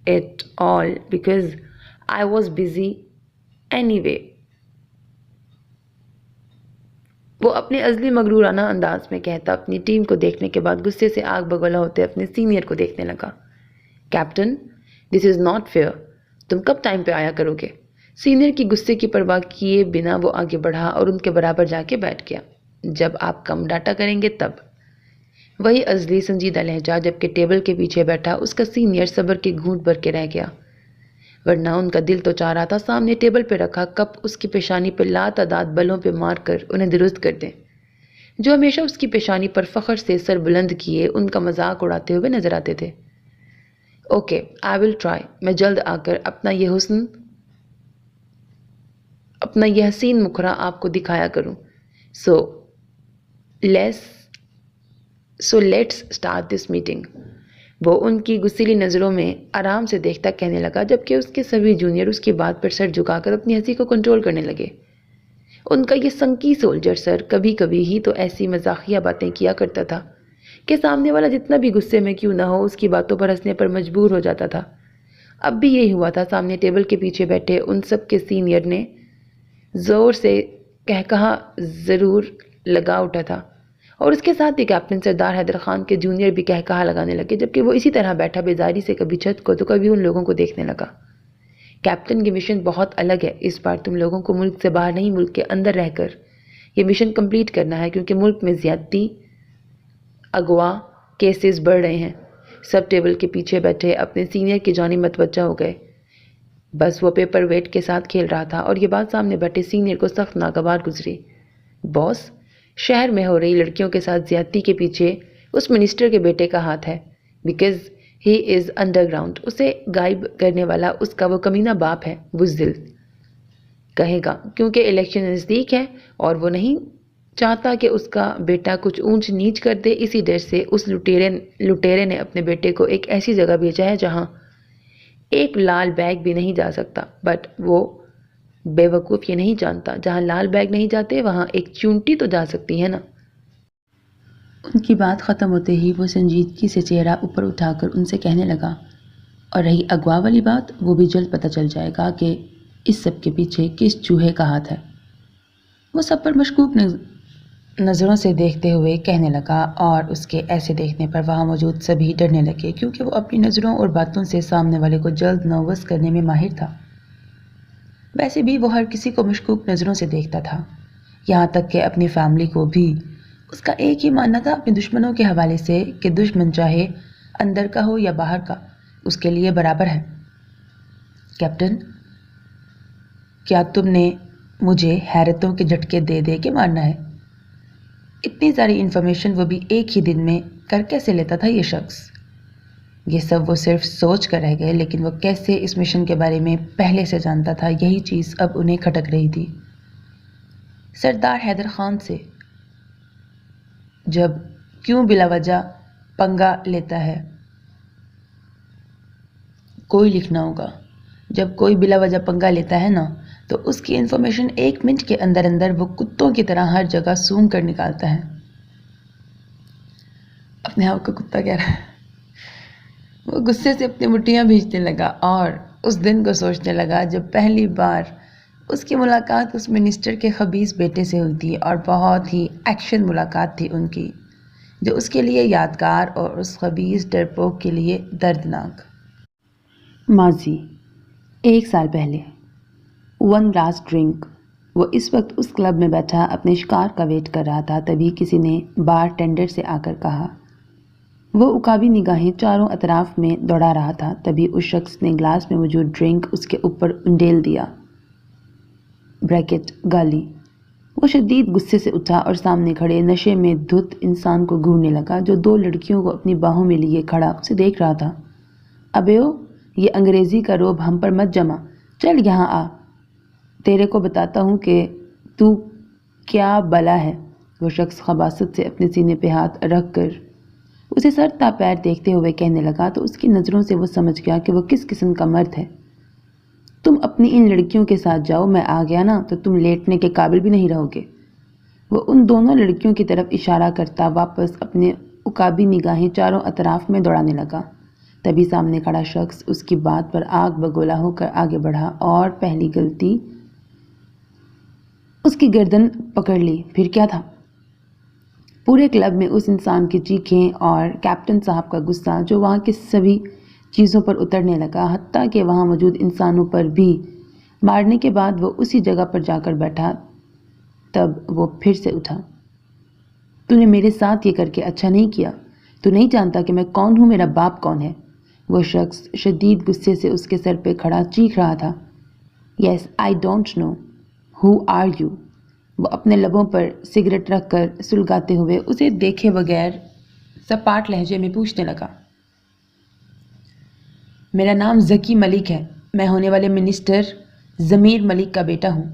at all because I was busy anyway. وہ اپنے ازلی مغرورانہ انداز میں کہتا اپنی ٹیم کو دیکھنے کے بعد غصے سے آگ بگولا ہوتے اپنے سینئر کو دیکھنے لگا۔ Captain, this is not fair, تم کب ٹائم پہ آیا کرو گے؟ سینئر کی غصے کی پرواہ کیے بنا وہ آگے بڑھا اور ان کے برابر جا کے بیٹھ گیا۔ جب آپ کم ڈاٹا کریں گے تب۔ وہی ازلی سنجیدہ لہجہ، جبکہ ٹیبل کے پیچھے بیٹھا اس کا سینئر صبر کے گھونٹ بھر کے رہ گیا، ورنہ ان کا دل تو چاہ رہا تھا سامنے ٹیبل پہ رکھا کپ اس کی پیشانی پہ لاتعداد بلوں پہ مار کر انہیں درست کر دیں۔ جو ہمیشہ اس کی پیشانی پر فخر سے سر بلند کیے ان کا مذاق اڑاتے ہوئے نظر آتے تھے۔ اوکے، آئی ول ٹرائی، میں جلد آ کر اپنا یہ حسین مکھرا آپ کو دکھایا کروں۔ So let's start this meeting. وہ ان کی غصیلی نظروں میں آرام سے دیکھتا کہنے لگا، جبکہ اس کے سبھی جونیئر اس کی بات پر سر جھکا کر اپنی ہنسی کو کنٹرول کرنے لگے۔ ان کا یہ سنکی سولجر سر کبھی کبھی ہی تو ایسی مزاحیہ باتیں کیا کرتا تھا کہ سامنے والا جتنا بھی غصے میں کیوں نہ ہو اس کی باتوں پر ہنسنے پر مجبور ہو جاتا تھا۔ اب بھی یہی ہوا تھا۔ سامنے ٹیبل کے پیچھے بیٹھے ان سب کے سینئر نے زور سے کہا ضرور لگا اٹھا تھا، اور اس کے ساتھ ہی کیپٹن سردار حیدر خان کے جونیئر بھی کہا لگانے لگے، جبکہ وہ اسی طرح بیٹھا بیزاری سے کبھی چھت کو تو کبھی ان لوگوں کو دیکھنے لگا۔ کیپٹن کی مشن بہت الگ ہے، اس بار تم لوگوں کو ملک سے باہر نہیں ملک کے اندر رہ کر یہ مشن کمپلیٹ کرنا ہے، کیونکہ ملک میں زیادتی اغوا کیسز بڑھ رہے ہیں۔ سب ٹیبل کے پیچھے بیٹھے اپنے سینئر کی جانب متوجہ ہو گئے۔ بس وہ پیپر ویٹ کے ساتھ کھیل رہا تھا اور یہ بات سامنے بیٹھے سینئر کو سخت ناگوار گزری۔ باس، شہر میں ہو رہی لڑکیوں کے ساتھ زیادتی کے پیچھے اس منسٹر کے بیٹے کا ہاتھ ہے، because he is under ground. اسے غائب کرنے والا اس کا وہ کمینہ باپ ہے، بزدل کہے گا، کیونکہ الیکشن نزدیک ہے اور وہ نہیں چاہتا کہ اس کا بیٹا کچھ اونچ نیچ کر دے۔ اسی ڈر سے اس لٹیرے نے اپنے بیٹے کو ایک ایسی جگہ بھیجا ہے جہاں ایک لال بیگ بھی نہیں جا سکتا، بٹ وہ بے وقوف یہ نہیں جانتا جہاں لال بیگ نہیں جاتے وہاں ایک چونٹی تو جا سکتی ہے نا۔ ان کی بات ختم ہوتے ہی وہ سنجیدگی سے چہرہ اوپر اٹھا کر ان سے کہنے لگا، اور رہی اغوا والی بات، وہ بھی جلد پتہ چل جائے گا کہ اس سب کے پیچھے کس چوہے کا ہاتھ ہے۔ وہ سب پر مشکوک نظروں سے دیکھتے ہوئے کہنے لگا، اور اس کے ایسے دیکھنے پر وہاں موجود سبھی ڈرنے لگے، کیونکہ وہ اپنی نظروں اور باتوں سے سامنے والے کو جلد نروس کرنے میں ماہر تھا۔ ویسے بھی وہ ہر کسی کو مشکوک نظروں سے دیکھتا تھا، یہاں تک کہ اپنی فیملی کو بھی۔ اس کا ایک ہی ماننا تھا اپنے دشمنوں کے حوالے سے کہ دشمن چاہے اندر کا ہو یا باہر کا، اس کے لیے برابر ہے۔ کیپٹن، کیا تم نے مجھے حیرتوں کے جھٹکے دے دے کے مارنا ہے؟ اتنی ساری انفارمیشن وہ بھی ایک ہی دن میں کر کیسے لیتا تھا یہ شخص؟ یہ سب وہ صرف سوچ کر رہ گئے، لیکن وہ کیسے اس مشن کے بارے میں پہلے سے جانتا تھا، یہی چیز اب انہیں کھٹک رہی تھی۔ سردار حیدر خان سے جب کیوں بلا وجہ پنگا لیتا ہے؟ کوئی لکھنا ہوگا۔ جب کوئی بلا وجہ پنگا لیتا ہے نا، تو اس کی انفارمیشن 1 منٹ کے اندر اندر وہ کتوں کی طرح ہر جگہ سونگ کر نکالتا ہے۔ اپنے آپ کو کتا کہہ رہا ہے۔ وہ غصے سے اپنی مٹھیاں بھیجنے لگا اور اس دن کو سوچنے لگا جب پہلی بار اس کی ملاقات اس منسٹر کے خبیث بیٹے سے ہوئی تھی، اور بہت ہی ایکشن ملاقات تھی ان کی، جو اس کے لیے یادگار اور اس خبیث ڈرپوک کے لیے دردناک۔ ماضی 1 سال پہلے، ون لاسٹ ڈرنک۔ وہ اس وقت اس کلب میں بیٹھا اپنے شکار کا ویٹ کر رہا تھا، تبھی کسی نے بار ٹینڈر سے آ کر کہا۔ وہ عقابی نگاہیں چاروں اطراف میں دوڑا رہا تھا، تبھی اس شخص نے گلاس میں موجود ڈرنک اس کے اوپر انڈیل دیا۔ گالی۔ وہ شدید غصے سے اٹھا اور سامنے کھڑے نشے میں دھت انسان کو گھورنے لگا، جو 2 لڑکیوں کو اپنی باہوں میں لیے کھڑا اسے دیکھ رہا تھا۔ ابیو، یہ انگریزی کا روب ہم پر مت جما، چل یہاں آ، تیرے کو بتاتا ہوں کہ تو کیا بلا ہے۔ وہ شخص خباثت سے اپنے سینے پہ ہاتھ رکھ کر اسے سر تا پیر دیکھتے ہوئے کہنے لگا، تو اس کی نظروں سے وہ سمجھ گیا کہ وہ کس قسم کا مرد ہے۔ تم اپنی ان لڑکیوں کے ساتھ جاؤ، میں آ گیا نا تو تم لیٹنے کے قابل بھی نہیں رہو گے۔ وہ ان دونوں لڑکیوں کی طرف اشارہ کرتا واپس اپنے عقابی نگاہیں چاروں اطراف میں دوڑانے لگا۔ تبھی سامنے کھڑا شخص اس کی بات پر آگ بگولا ہو کر آگے بڑھا اور پہلی غلطی اس کی گردن پکڑ لی۔ پھر کیا تھا؟ پورے کلب میں اس انسان کی چیخیں اور کیپٹن صاحب کا غصہ، جو وہاں کی سبھی چیزوں پر اترنے لگا، حتیٰ کہ وہاں موجود انسانوں پر بھی۔ مارنے کے بعد وہ اسی جگہ پر جا کر بیٹھا۔ تب وہ پھر سے اٹھا۔ تو نے میرے ساتھ یہ کر کے اچھا نہیں کیا۔ تو نہیں جانتا کہ میں کون ہوں، میرا باپ کون ہے؟ وہ شخص شدید غصے سے اس کے سر پہ کھڑا چیخ رہا تھا۔ Yes I don't know who are you. وہ اپنے لبوں پر سگریٹ رکھ کر سلگاتے ہوئے اسے دیکھے بغیر سپاٹ لہجے میں پوچھنے لگا۔ میرا نام ذکی ملک ہے، میں ہونے والے منسٹر ضمیر ملک کا بیٹا ہوں۔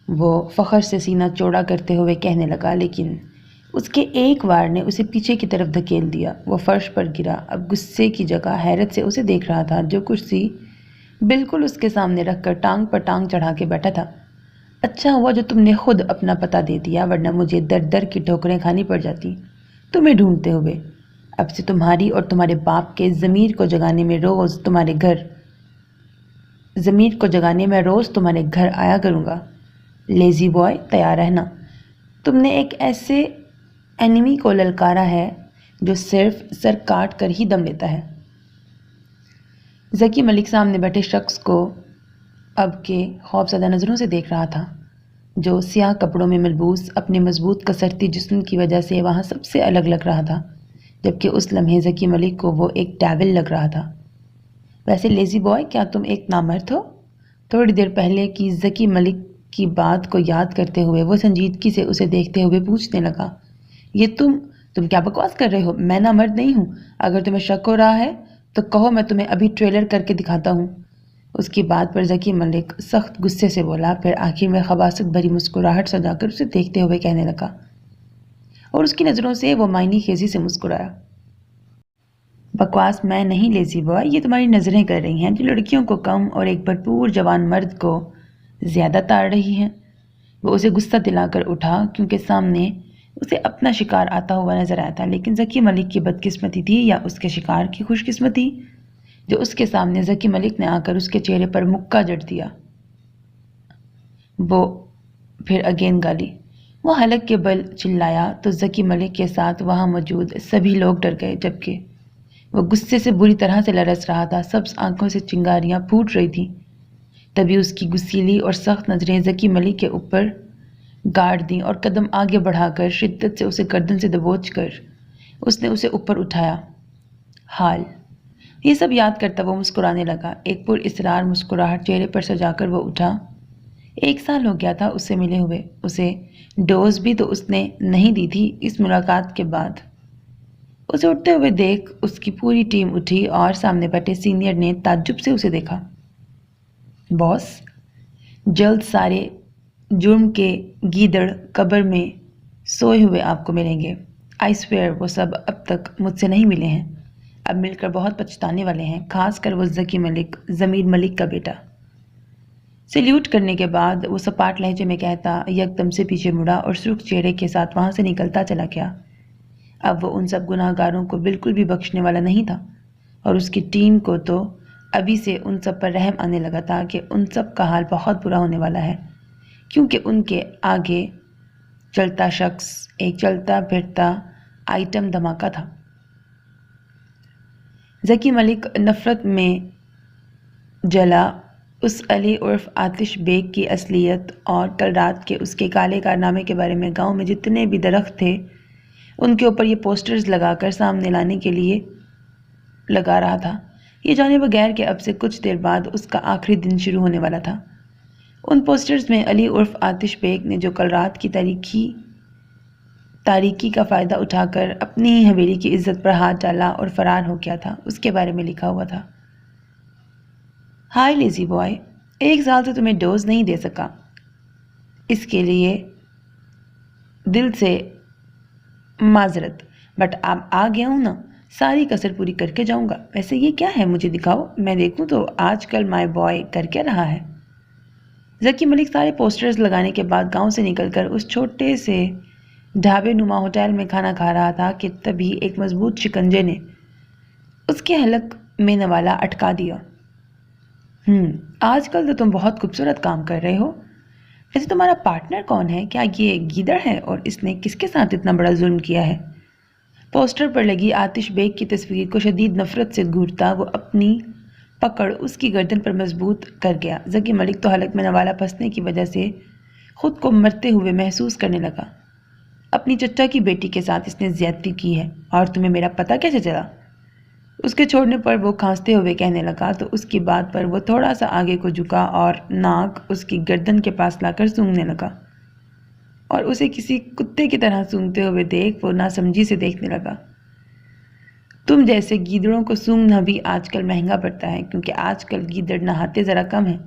وہ فخر سے سینہ چوڑا کرتے ہوئے کہنے لگا، لیکن اس کے ایک وار نے اسے پیچھے کی طرف دھکیل دیا۔ وہ فرش پر گرا، اب غصے کی جگہ حیرت سے اسے دیکھ رہا تھا، جو کرسی بالکل اس کے سامنے رکھ کر ٹانگ پر ٹانگ چڑھا کے بیٹھا تھا۔ اچھا ہوا جو تم نے خود اپنا پتہ دے دیا، ورنہ مجھے در در کی ٹھوکریں کھانی پڑ جاتی تمہیں ڈھونڈتے ہوئے۔ اب سے تمہاری اور تمہارے باپ کے ضمیر کو جگانے میں روز تمہارے گھر آیا کروں گا۔ لیزی بوائے، تیار رہنا، تم نے ایک ایسے اینیمی کو للکارا ہے جو صرف سر کاٹ کر ہی دم لیتا ہے۔ ذکی ملک سامنے بیٹھے شخص کو اب کے خوفزدہ نظروں سے دیکھ رہا تھا، جو سیاہ کپڑوں میں ملبوس اپنے مضبوط کسرتی جسم کی وجہ سے وہاں سب سے الگ لگ رہا تھا، جبکہ اس لمحے ذکی ملک کو وہ ایک ڈیول لگ رہا تھا۔ ویسے لیزی بوائے، کیا تم ایک نامرد ہو؟ تھوڑی دیر پہلے کی ذکی ملک کی بات کو یاد کرتے ہوئے وہ سنجیدگی سے اسے دیکھتے ہوئے پوچھنے لگا، یہ تم کیا بکواس کر رہے ہو؟ میں نامرد نہیں ہوں۔ اگر تمہیں شک ہو رہا ہے تو کہو، میں تمہیں ابھی ٹریلر کر کے دکھاتا ہوں۔ اس کی بات پر ذکی ملک سخت غصے سے بولا، پھر آخر میں خباثت بھری مسکراہٹ سجا کر اسے دیکھتے ہوئے کہنے لگا، اور اس کی نظروں سے وہ معنی خیزی سے مسکرایا، بکواس میں نہیں لیزی بوائے، یہ تمہاری نظریں کر رہی ہیں، جو لڑکیوں کو کم اور ایک بھرپور جوان مرد کو زیادہ تاڑ رہی ہیں۔ وہ اسے غصہ دلا کر اٹھا، کیونکہ سامنے اسے اپنا شکار آتا ہوا نظر آیا تھا، لیکن ذکی ملک کی بدقسمتی تھی یا اس کے شکار کی خوش قسمتی، جو اس کے سامنے ذکی ملک نے آ کر اس کے چہرے پر مکہ جڑ دیا۔ وہ پھر اگین گالی۔ وہ حلق کے بل چلایا تو ذکی ملک کے ساتھ وہاں موجود سبھی لوگ ڈر گئے، جبکہ وہ غصے سے بری طرح سے لرز رہا تھا، سبز آنکھوں سے چنگاریاں پھوٹ رہی تھیں۔ تبھی اس کی غصیلی اور سخت نظریں ذکی ملک کے اوپر گاڑ دیں اور قدم آگے بڑھا کر شدت سے اسے گردن سے دبوچ کر اس نے اسے اوپر اٹھایا۔ حال یہ سب یاد کرتا وہ مسکرانے لگا، ایک پر اسرار مسکراہٹ چہرے پر سجا کر وہ اٹھا۔ 1 سال ہو گیا تھا اس سے ملے ہوئے، اسے ڈوز بھی تو اس نے نہیں دی تھی اس ملاقات کے بعد۔ اسے اٹھتے ہوئے دیکھ اس کی پوری ٹیم اٹھی اور سامنے بیٹھے سینئر نے تعجب سے اسے دیکھا۔ باس، جلد سارے جرم کے گیدڑ قبر میں سوئے ہوئے آپ کو ملیں گے۔ آئی سویئر وہ سب اب تک مجھ سے نہیں ملے ہیں، اب مل کر بہت پچھتانے والے ہیں، خاص کر وہ ذکی ملک، ضمیر ملک کا بیٹا۔ سلیوٹ کرنے کے بعد وہ سپاٹ لہجے میں کہتا یکدم سے پیچھے مڑا اور سرخ چہرے کے ساتھ وہاں سے نکلتا چلا گیا۔ اب وہ ان سب گناہ گاروں کو بالکل بھی بخشنے والا نہیں تھا، اور اس کی ٹیم کو تو ابھی سے ان سب پر رحم آنے لگا تھا کہ ان سب کا حال بہت برا ہونے والا ہے، کیونکہ ان کے آگے چلتا شخص ایک چلتا پھرتا آئٹم دھماکہ تھا۔ ذکی ملک نفرت میں جلا اس علی عرف آتش بیگ کی اصلیت اور کل رات کے اس کے کالے کارنامے کے بارے میں گاؤں میں جتنے بھی درخت تھے ان کے اوپر یہ پوسٹرز لگا کر سامنے لانے کے لیے لگا رہا تھا، یہ جانے بغیر کہ اب سے کچھ دیر بعد اس کا آخری دن شروع ہونے والا تھا۔ ان پوسٹرز میں علی عرف آتش بیگ نے جو کل رات کی تاریکی کا فائدہ اٹھا کر اپنی ہی حویلی کی عزت پر ہاتھ ڈالا اور فرار ہو گیا تھا، اس کے بارے میں لکھا ہوا تھا۔ ہائی لیزی بوائے، 1 سال سے تمہیں ڈوز نہیں دے سکا، اس کے لیے دل سے معذرت، بٹ اب آ گیا ہوں نا، ساری کسر پوری کر کے جاؤں گا۔ ویسے یہ کیا ہے، مجھے دکھاؤ، میں دیکھوں تو آج کل مائی بوائے کر کے رہا ہے۔ ذکی ملک سارے پوسٹرز لگانے کے بعد گاؤں سے نکل کر اس چھوٹے سے ڈھابے نما ہوٹل میں کھانا کھا رہا تھا کہ تبھی ایک مضبوط شکنجے نے اس کے حلق میں نوالا اٹکا دیا۔ آج کل تو تم بہت خوبصورت کام کر رہے ہو۔ ویسے تمہارا پارٹنر کون ہے؟ کیا یہ گیدڑ ہے؟ اور اس نے کس کے ساتھ اتنا بڑا ظلم کیا ہے؟ پوسٹر پر لگی آتش بیگ کی تصویر کو شدید نفرت سے گھورتا وہ اپنی پکڑ اس کی گردن پر مضبوط کر گیا۔ ذکی ملک تو حلق میں نوالا پھنسنے کی وجہ سے خود کو مرتے ہوئے محسوس کرنے لگا۔ اپنی چچا کی بیٹی کے ساتھ اس نے زیادتی کی ہے، اور تمہیں میرا پتہ کیسے چلا؟ اس کے چھوڑنے پر وہ کھانستے ہوئے کہنے لگا تو اس کی بات پر وہ تھوڑا سا آگے کو جھکا اور ناک اس کی گردن کے پاس لا کر سونگھنے لگا، اور اسے کسی کتے کی طرح سونگھتے ہوئے دیکھ وہ ناسمجھی سے دیکھنے لگا۔ تم جیسے گیدڑوں کو سونگھنا بھی آج کل مہنگا پڑتا ہے، کیونکہ آج کل گیدڑ نہاتے ذرا کم ہیں۔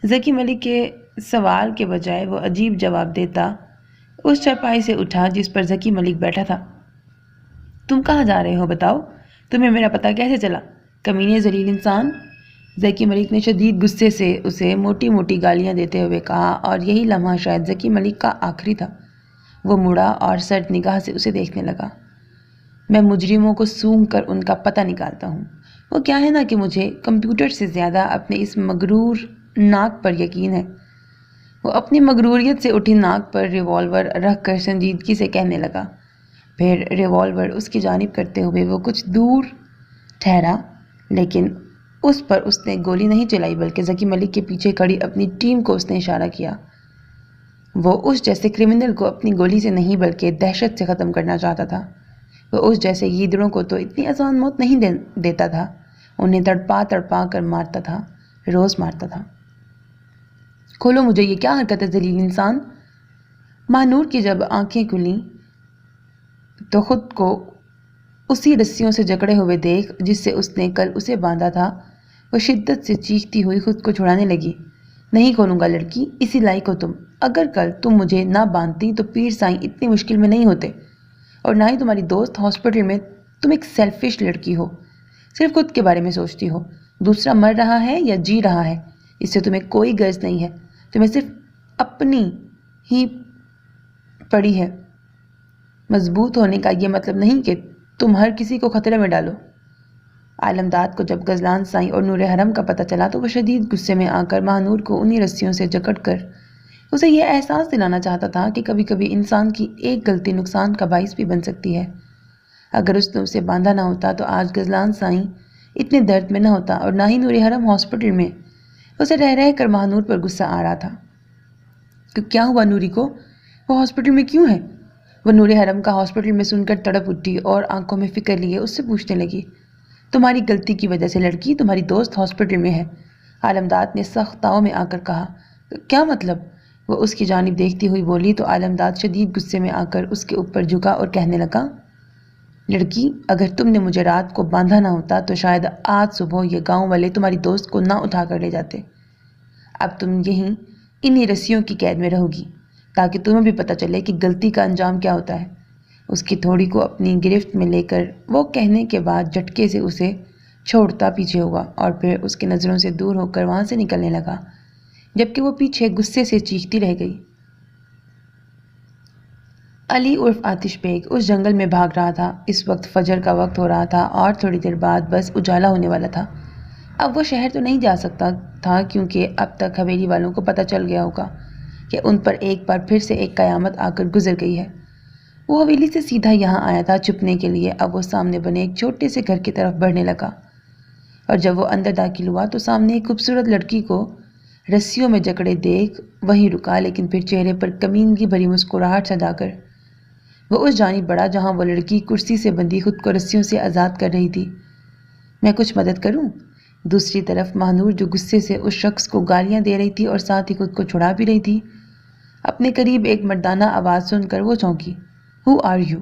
ذکی ملک کے سوال کے بجائے وہ عجیب جواب دیتا اس چارپائی سے اٹھا جس پر ذکی ملک بیٹھا تھا۔ تم کہاں جا رہے ہو؟ بتاؤ، تمہیں میرا پتہ کیسے چلا؟ کمینے ذلیل انسان! ذکی ملک نے شدید غصے سے اسے موٹی موٹی گالیاں دیتے ہوئے کہا، اور یہی لمحہ شاید ذکی ملک کا آخری تھا۔ وہ مڑا اور سرد نگاہ سے اسے دیکھنے لگا۔ میں مجرموں کو سونگھ کر ان کا پتہ نکالتا ہوں۔ وہ کیا ہے نا کہ مجھے کمپیوٹر سے زیادہ اپنے اس مغرور ناک پر یقین ہے۔ وہ اپنی مغروریت سے اٹھی ناک پر ریوالور رکھ کر سنجیدگی سے کہنے لگا، پھر ریوالور اس کی جانب کرتے ہوئے وہ کچھ دور ٹھہرا، لیکن اس پر اس نے گولی نہیں چلائی، بلکہ ذکی ملک کے پیچھے کھڑی اپنی ٹیم کو اس نے اشارہ کیا۔ وہ اس جیسے کرمنل کو اپنی گولی سے نہیں بلکہ دہشت سے ختم کرنا چاہتا تھا۔ وہ اس جیسے گیدڑوں کو تو اتنی آسان موت نہیں دیتا تھا، انہیں تڑپا تڑپا کر مارتا تھا، روز مارتا تھا۔ کھولو مجھے، یہ کیا حرکت ہے ذلیل انسان! ماہنور کی جب آنکھیں کھلیں تو خود کو اسی رسیوں سے جکڑے ہوئے دیکھ جس سے اس نے کل اسے باندھا تھا، وہ شدت سے چیختی ہوئی خود کو چھڑانے لگی۔ نہیں کھولوں گا لڑکی، اسی لائق ہو تم۔ اگر کل تم مجھے نہ باندھتی تو پیر سائیں اتنی مشکل میں نہیں ہوتے، اور نہ ہی تمہاری دوست ہاسپٹل میں۔ تم ایک سیلفش لڑکی ہو، صرف خود کے بارے میں سوچتی ہو، دوسرا مر رہا ہے یا جی رہا ہے اس سے تمہیں کوئی غرض نہیں ہے، تمہیں صرف اپنی ہی پڑی ہے۔ مضبوط ہونے کا یہ مطلب نہیں کہ تم ہر کسی کو خطرے میں ڈالو۔ عالمداد کو جب غزلان سائیں اور نور حرم کا پتہ چلا تو وہ شدید غصے میں آ کر ماہنور کو انہی رسیوں سے جکڑ کر اسے یہ احساس دلانا چاہتا تھا کہ کبھی کبھی انسان کی ایک غلطی نقصان کا باعث بھی بن سکتی ہے۔ اگر اس نے اسے باندھا نہ ہوتا تو آج غزلان سائیں اتنے درد میں نہ ہوتا، اور نہ ہی نور حرم ہاسپٹل میں۔ اسے رہ رہ کر ماہنور پر غصہ آ رہا تھا کہ کیا ہوا نوری کو، وہ ہاسپٹل میں کیوں ہے؟ وہ نور حرم کا ہاسپٹل میں سن کر تڑپ اٹھی اور آنکھوں میں فکر لیے اس سے پوچھنے لگی، تمہاری غلطی کی وجہ سے لڑکی، تمہاری دوست ہاسپٹل میں ہے۔ عالمداد نے سخت تاؤ میں آ کر کہا، کیا مطلب؟ وہ اس کی جانب دیکھتی ہوئی بولی تو عالمداد شدید غصے میں آ کر اس کے اوپر جھکا اور کہنے لگا، لڑکی، اگر تم نے مجھے رات کو باندھا نہ ہوتا تو شاید آج صبح یہ گاؤں والے تمہاری دوست کو نہ اٹھا کر لے جاتے۔ اب تم یہیں انہی رسیوں کی قید میں رہو گی تاکہ تمہیں بھی پتہ چلے کہ غلطی کا انجام کیا ہوتا ہے۔ اس کی تھوڑی کو اپنی گرفت میں لے کر وہ کہنے کے بعد جھٹکے سے اسے چھوڑتا پیچھے ہوا اور پھر اس کی نظروں سے دور ہو کر وہاں سے نکلنے لگا، جبکہ وہ پیچھے غصے سے چیختی رہ گئی۔ علی عرف آتش بیگ اس جنگل میں بھاگ رہا تھا۔ اس وقت فجر کا وقت ہو رہا تھا اور تھوڑی دیر بعد بس اجالا ہونے والا تھا۔ اب وہ شہر تو نہیں جا سکتا تھا کیونکہ اب تک حویلی والوں کو پتہ چل گیا ہوگا کہ ان پر ایک بار پھر سے ایک قیامت آ کر گزر گئی ہے۔ وہ حویلی سے سیدھا یہاں آیا تھا چھپنے کے لیے۔ اب وہ سامنے بنے ایک چھوٹے سے گھر کی طرف بڑھنے لگا اور جب وہ اندر داخل ہوا تو سامنے ایک خوبصورت لڑکی کو رسیوں میں جکڑے دیکھ وہیں رکا، لیکن پھر چہرے پر کمینگی بھری مسکراہٹ سجا کر وہ اس جانب بڑھا جہاں وہ لڑکی کرسی سے بندھی خود کو رسیوں سے آزاد کر رہی تھی۔ میں کچھ مدد کروں؟ دوسری طرف ماہنور جو غصے سے اس شخص کو گالیاں دے رہی تھی اور ساتھ ہی خود کو چھڑا بھی رہی تھی، اپنے قریب ایک مردانہ آواز سن کر وہ چونکی۔ ہو آر یو؟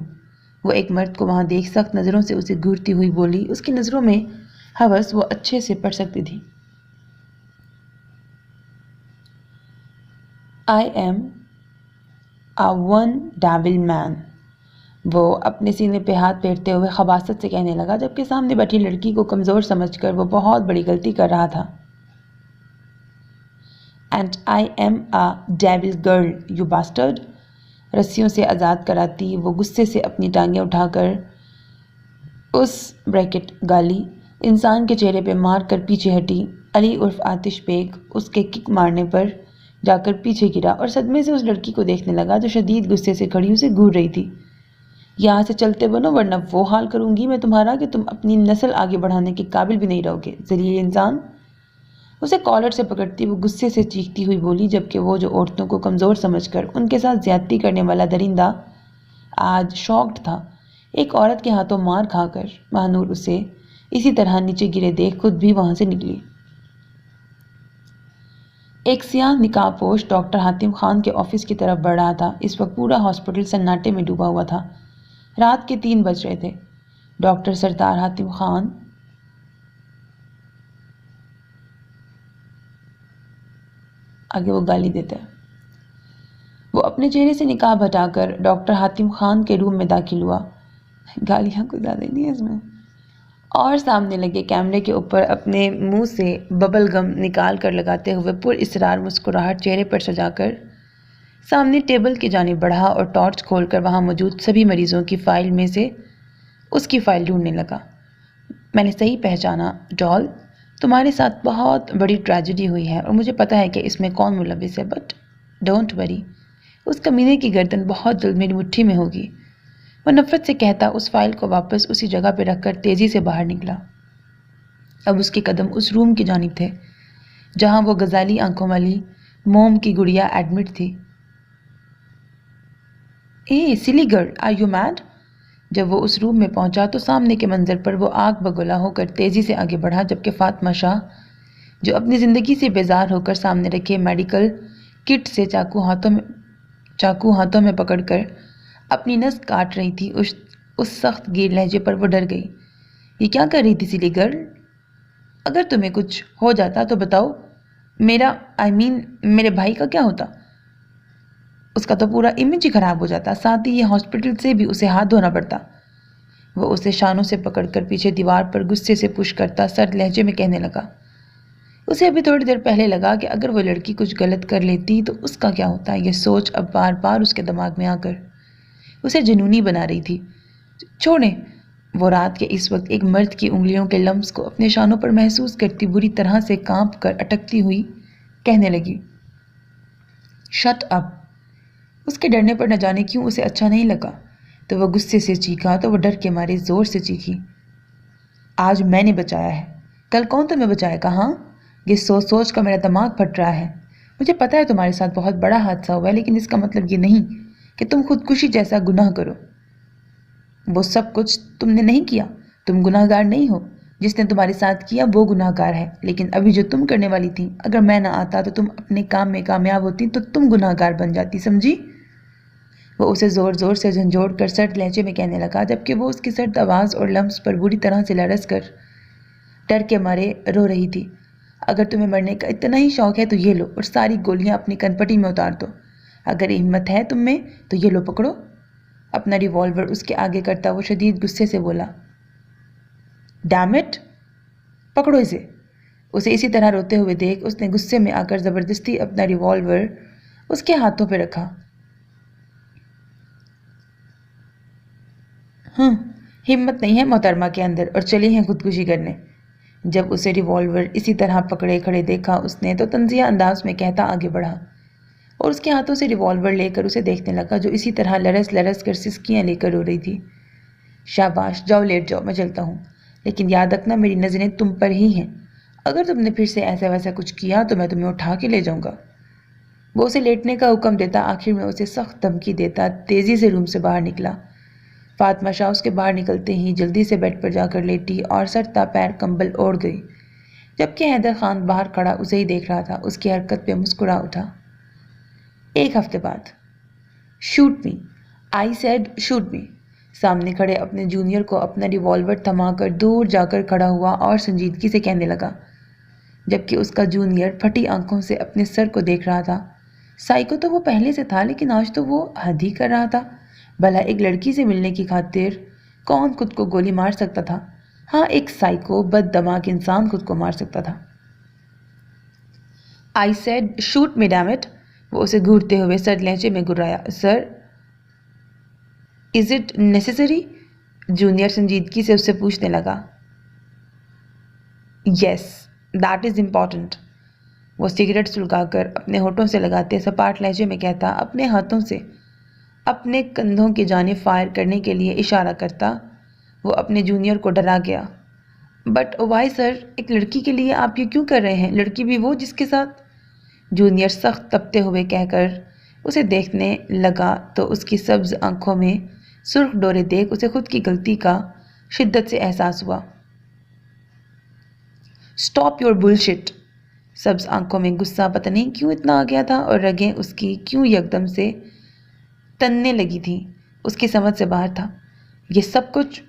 وہ ایک مرد کو وہاں دیکھ سخت نظروں سے اسے گھورتی ہوئی بولی۔ اس کی نظروں میں ہوس وہ اچھے سے پڑھ سکتی تھی۔ I am a one devil man۔ وہ اپنے سینے پہ ہاتھ پھیرتے ہوئے خباثت سے کہنے لگا، جبکہ سامنے بیٹھی لڑکی کو کمزور سمجھ کر وہ بہت بڑی غلطی کر رہا تھا۔ And I am a devil girl you bastard۔ رسیوں سے آزاد کراتی وہ غصے سے اپنی ٹانگیں اٹھا کر اس گالی انسان کے چہرے پہ مار کر پیچھے ہٹی۔ علی عرف آتش بیگ اس کے کک مارنے پر جا کر پیچھے گرا اور صدمے سے اس لڑکی کو دیکھنے لگا جو شدید غصے سے کھڑی اسے گھور رہی تھی۔ یہاں سے چلتے بنو ورنہ وہ حال کروں گی میں تمہارا کہ تم اپنی نسل آگے بڑھانے کے قابل بھی نہیں رہو گے، ذلیل انسان۔ اسے کالر سے پکڑتی وہ غصے سے چیختی ہوئی بولی، جبکہ وہ جو عورتوں کو کمزور سمجھ کر ان کے ساتھ زیادتی کرنے والا درندہ آج شاکڈ تھا ایک عورت کے ہاتھوں مار کھا کر۔ ماہنور اسے اسی طرح نیچے گرے دیکھ خود بھی وہاں سے نکلی۔ ایک سیاہ نقاب پوش ڈاکٹر حاتم خان کے آفس کی طرف بڑھ رہا تھا۔ اس وقت پورا ہاسپٹل سناٹے میں ڈوبا ہوا تھا۔ رات کے 3 بج رہے تھے۔ ڈاکٹر سردار حاتم خان آگے وہ گالی دیتا ہے۔ وہ اپنے چہرے سے نقاب ہٹا کر ڈاکٹر حاتم خان کے روم میں داخل ہوا۔ گالیاں کچھ زیادہ نہیں ہے اس میں۔ اور سامنے لگے کیمرے کے اوپر اپنے منہ سے ببل گم نکال کر لگاتے ہوئے پر اسرار مسکراہٹ چہرے پر سجا کر سامنے ٹیبل کی جانب بڑھا اور ٹارچ کھول کر وہاں موجود سبھی مریضوں کی فائل میں سے اس کی فائل ڈھونڈنے لگا۔ میں نے صحیح پہچانا ڈال، تمہارے ساتھ بہت بڑی ٹریجڈی ہوئی ہے اور مجھے پتا ہے کہ اس میں کون ملوث ہے، بٹ ڈونٹ وری، اس کمینے کی گردن بہت جلد میری مٹھی میں ہوگی۔ وہ نفرت سے کہتا اس فائل کو واپس اسی جگہ پہ رکھ کر تیزی سے باہر نکلا۔ اب اس کے قدم اس روم کی جانب تھے جہاں وہ غزالی آنکھوں والی موم کی گڑیا ایڈمٹ تھی۔ اے سلی گرل، آر یو میڈ؟ جب وہ اس روم میں پہنچا تو سامنے کے منظر پر وہ آگ بگولا ہو کر تیزی سے آگے بڑھا، جبکہ فاطمہ شاہ جو اپنی زندگی سے بیزار ہو کر سامنے رکھے میڈیکل کٹ سے چاقو ہاتھوں میں پکڑ کر اپنی نس کاٹ رہی تھی، اس سخت گیر لہجے پر وہ ڈر گئی۔ یہ کیا کر رہی تھی سلی گرل؟ اگر تمہیں کچھ ہو جاتا تو بتاؤ، میرے بھائی کا کیا ہوتا؟ اس کا تو پورا امیج ہی خراب ہو جاتا، ساتھ ہی یہ ہاسپٹل سے بھی اسے ہاتھ دھونا پڑتا۔ وہ اسے شانوں سے پکڑ کر پیچھے دیوار پر غصے سے پش کرتا سرد لہجے میں کہنے لگا۔ اسے ابھی تھوڑی دیر پہلے لگا کہ اگر وہ لڑکی کچھ غلط کر لیتی تو اس کا کیا ہوتا۔ یہ سوچ اب بار بار اس کے دماغ میں آ کر اسے جنونی بنا رہی تھی۔ چھوڑیں، وہ رات کے اس وقت ایک مرد کی انگلیوں کے لمس کو اپنے شانوں پر محسوس کرتی بری طرح سے کانپ کر اٹکتی ہوئی کہنے لگی، شٹ اپ۔ اس کے ڈرنے پر نہ جانے کیوں اسے اچھا نہیں لگا، تو وہ غصے سے چیخا تو وہ ڈر کے مارے زور سے چیخی۔ آج میں نے بچایا ہے، کل کون تمہیں بچائے گا؟ ہاں، یہ سوچ سوچ کر میرا دماغ پھٹ رہا ہے۔ مجھے پتا ہے تمہارے ساتھ بہت بڑا حادثہ ہوا ہے، لیکن اس کا مطلب یہ نہیں کہ تم خودکشی جیسا گناہ کرو۔ وہ سب کچھ تم نے نہیں کیا، تم گناہ گار نہیں ہو، جس نے تمہارے ساتھ کیا وہ گناہ گار ہے، لیکن ابھی جو تم کرنے والی تھی، اگر میں نہ آتا تو تم اپنے کام میں کامیاب ہوتی تو تم گناہ گار بن جاتی، سمجھی؟ وہ اسے زور زور سے جھنجھوڑ کر سرد لہجے میں کہنے لگا، جبکہ وہ اس کی سرد آواز اور لمس پر بری طرح سے لرز کر ڈر کے مارے رو رہی تھی۔ اگر تمہیں مرنے کا اتنا ہی شوق ہے تو یہ لو اور ساری گولیاں اپنی کنپٹی میں اتار دو۔ اگر ہمت ہے تم میں تو یہ لو، پکڑو۔ اپنا ریوالور اس کے آگے کرتا وہ شدید غصے سے بولا، ڈیم اٹ، پکڑو اسے۔ اسے اسی طرح روتے ہوئے دیکھ اس نے غصے میں آ کر زبردستی اپنا ریوالور اس کے ہاتھوں پہ رکھا۔ ہمت نہیں ہے محترمہ کے اندر اور چلی ہیں خودکشی کرنے۔ جب اسے ریوالور اسی طرح پکڑے کھڑے دیکھا اس نے تو طنزیہ انداز میں کہتا آگے بڑھا اور اس کے ہاتھوں سے ریوالور لے کر اسے دیکھنے لگا جو اسی طرح لرز لرز کر سسکیاں لے کر رو رہی تھی۔ شاباش، جاؤ لیٹ جاؤ، میں چلتا ہوں، لیکن یاد رکھنا میری نظریں تم پر ہی ہیں۔ اگر تم نے پھر سے ایسا ویسا کچھ کیا تو میں تمہیں اٹھا کے لے جاؤں گا۔ وہ اسے لیٹنے کا حکم دیتا آخر میں اسے سخت دھمکی دیتا تیزی سے روم سے باہر نکلا۔ فاطمہ شاہ اس کے باہر نکلتے ہی جلدی سے بیڈ پر جا کر لیٹی اور سر تا پیر کمبل اوڑھ گئی، جبکہ حیدر خان باہر کھڑا اسے ہی دیکھ رہا تھا۔ اس کی حرکت پہ مسکرا اٹھا۔ ایک ہفتے بعد، shoot me, I said shoot me. سامنے کھڑے اپنے جونیئر کو اپنا ریوالور تھما کر دور جا کر کھڑا ہوا اور سنجیدگی سے کہنے لگا، جبکہ اس کا جونیئر پھٹی آنکھوں سے اپنے سر کو دیکھ رہا تھا۔ سائیکو تو وہ پہلے سے تھا، لیکن آج تو وہ حد ہی کر رہا تھا۔ بھلا ایک لڑکی سے ملنے کی خاطر کون خود کو گولی مار سکتا تھا؟ ہاں، ایک سائیکو بد دماغ انسان خود کو مار سکتا تھا۔ I said shoot me damn it, وہ اسے گھورتے ہوئے سرد لہجے میں گرایا۔ Sir, is it necessary? Junior سنجیدگی سے اس سے پوچھنے لگا۔ یس، دیٹ از امپورٹنٹ، وہ سگریٹ سلگا کر اپنے ہونٹوں سے لگاتے سپاٹ لہجے میں کہتا، اپنے ہاتھوں سے اپنے کندھوں کی جانب فائر کرنے کے لیے اشارہ کرتا۔ وہ اپنے جونیئر کو ڈرا گیا۔ بٹ وائی سر، ایک لڑکی کے لیے آپ یہ کیوں کر رہے ہیں؟ لڑکی بھی وہ جس کے ساتھ… جونیئر سخت تپتے ہوئے کہہ کر اسے دیکھنے لگا تو اس کی سبز آنکھوں میں سرخ ڈورے دیکھ اسے خود کی غلطی کا شدت سے احساس ہوا۔ Stop your bullshit. سبز آنکھوں میں غصہ پتہ نہیں کیوں اتنا آ گیا تھا اور رگیں اس کی کیوں یکدم سے تننے لگی تھیں۔ اس کی سمجھ سے باہر تھا یہ سب کچھ۔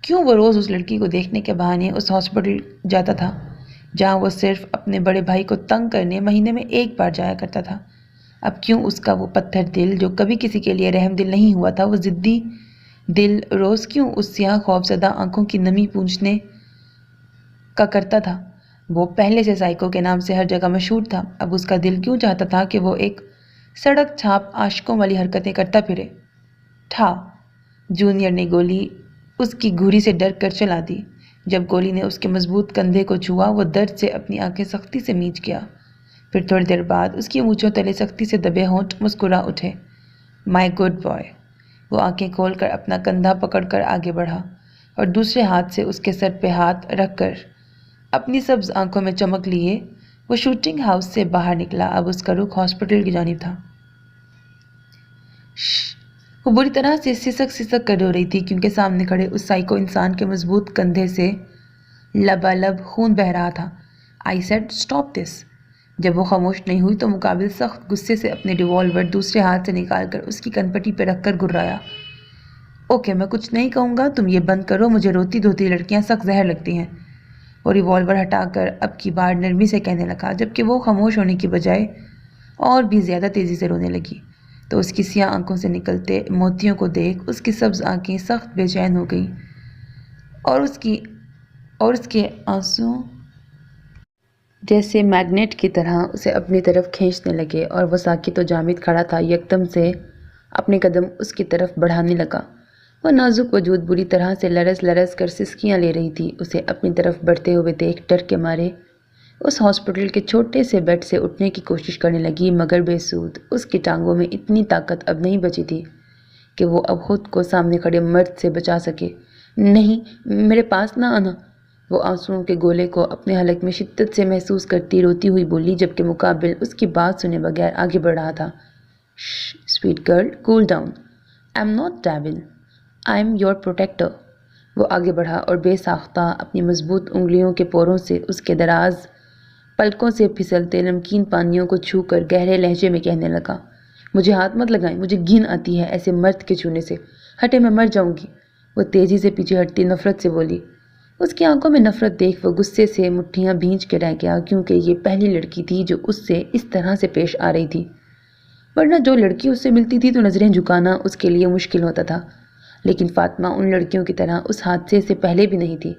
کیوں وہ روز اس لڑکی کو دیکھنے کے بہانے اس ہاسپٹل جاتا تھا جہاں وہ صرف اپنے بڑے بھائی کو تنگ کرنے مہینے میں ایک بار جایا کرتا تھا؟ اب کیوں اس کا وہ پتھر دل جو کبھی کسی کے لیے رحم دل نہیں ہوا تھا، وہ ضدی دل روز کیوں اس سیاہ خوفزدہ آنکھوں کی نمی پونچھنے کا کرتا تھا؟ وہ پہلے سے سائیکو کے نام سے ہر جگہ مشہور تھا، اب اس کا دل کیوں چاہتا تھا کہ وہ ایک سڑک چھاپ عاشقوں والی حرکتیں کرتا پھرے؟ ٹھا! جونیئر نے گولی اس کی گھوری سے ڈر کر چلا دی۔ جب گولی نے اس کے مضبوط کندھے کو چھوا وہ درد سے اپنی آنکھیں سختی سے میچ گیا۔ پھر تھوڑی دیر بعد اس کی مونچھوں تلے سختی سے دبے ہونٹ مسکرا اٹھے۔ مائی گڈ بوائے۔ وہ آنکھیں کھول کر اپنا کندھا پکڑ کر آگے بڑھا اور دوسرے ہاتھ سے اس کے سر پہ ہاتھ رکھ کر اپنی سبز آنکھوں میں چمک لیے وہ شوٹنگ ہاؤس سے باہر نکلا۔ اب اس کا رخ ہاسپٹل کی جانب تھا۔ وہ بری طرح سے سسک سسک کر رو رہی تھی کیونکہ سامنے کھڑے اس سائیکو انسان کے مضبوط کندھے سے لبالب خون بہہ رہا تھا۔ I sad stop this. جب وہ خاموش نہیں ہوئی تو مقابل سخت غصے سے اپنے ریوالور دوسرے ہاتھ سے نکال کر اس کی کنپٹی پہ رکھ کر گرایا۔ اوکے، میں کچھ نہیں کہوں گا، تم یہ بند کرو، مجھے روتی دھوتی لڑکیاں سخت زہر لگتی ہیں۔ وہ ریوالور ہٹا کر اب کی بار نرمی سے کہنے لگا، جبکہ وہ خاموش ہونے کی بجائے اور بھی زیادہ تیزی سے رونے لگی تو اس کی سیاہ آنکھوں سے نکلتے موتیوں کو دیکھ اس کی سبز آنکھیں سخت بے چین ہو گئیں اور اس کے آنسو جیسے میگنیٹ کی طرح اسے اپنی طرف کھینچنے لگے، اور وہ ساکت و جامد کھڑا تھا یکدم سے اپنے قدم اس کی طرف بڑھانے لگا۔ وہ نازک وجود بری طرح سے لرز لرز کر سسکیاں لے رہی تھی۔ اسے اپنی طرف بڑھتے ہوئے دیکھ ڈر کے مارے اس ہاسپٹل کے چھوٹے سے بیڈ سے اٹھنے کی کوشش کرنے لگی، مگر بے سود۔ اس کی ٹانگوں میں اتنی طاقت اب نہیں بچی تھی کہ وہ اب خود کو سامنے کھڑے مرد سے بچا سکے۔ نہیں، میرے پاس نہ آنا، وہ آنسوؤں کے گولے کو اپنے حلق میں شدت سے محسوس کرتی روتی ہوئی بولی، جبکہ مقابل اس کی بات سنے بغیر آگے بڑھ رہا تھا۔ Sweet girl, cool down, I am not devil, I am your protector. وہ آگے بڑھا اور بے ساختہ اپنی مضبوط انگلیوں کے پوروں سے اس کے دراز پلکوں سے پھسلتے نمکین پانیوں کو چھو کر گہرے لہجے میں کہنے لگا، مجھے ہاتھ مت لگائیں، مجھے گھن آتی ہے ایسے مرد کے چھونے سے، ہٹے میں مر جاؤں گی۔ وہ تیزی سے پیچھے ہٹتی نفرت سے بولی۔ اس کی آنکھوں میں نفرت دیکھ وہ غصے سے مٹھیاں بھینچ کے رہ گیا، کیونکہ یہ پہلی لڑکی تھی جو اس سے اس طرح سے پیش آ رہی تھی، ورنہ جو لڑکی اس سے ملتی تھی تو نظریں جھکانا اس کے لیے مشکل ہوتا تھا۔ لیکن فاطمہ ان لڑکیوں کی طرح اس حادثے سے پہلے بھی نہیں تھی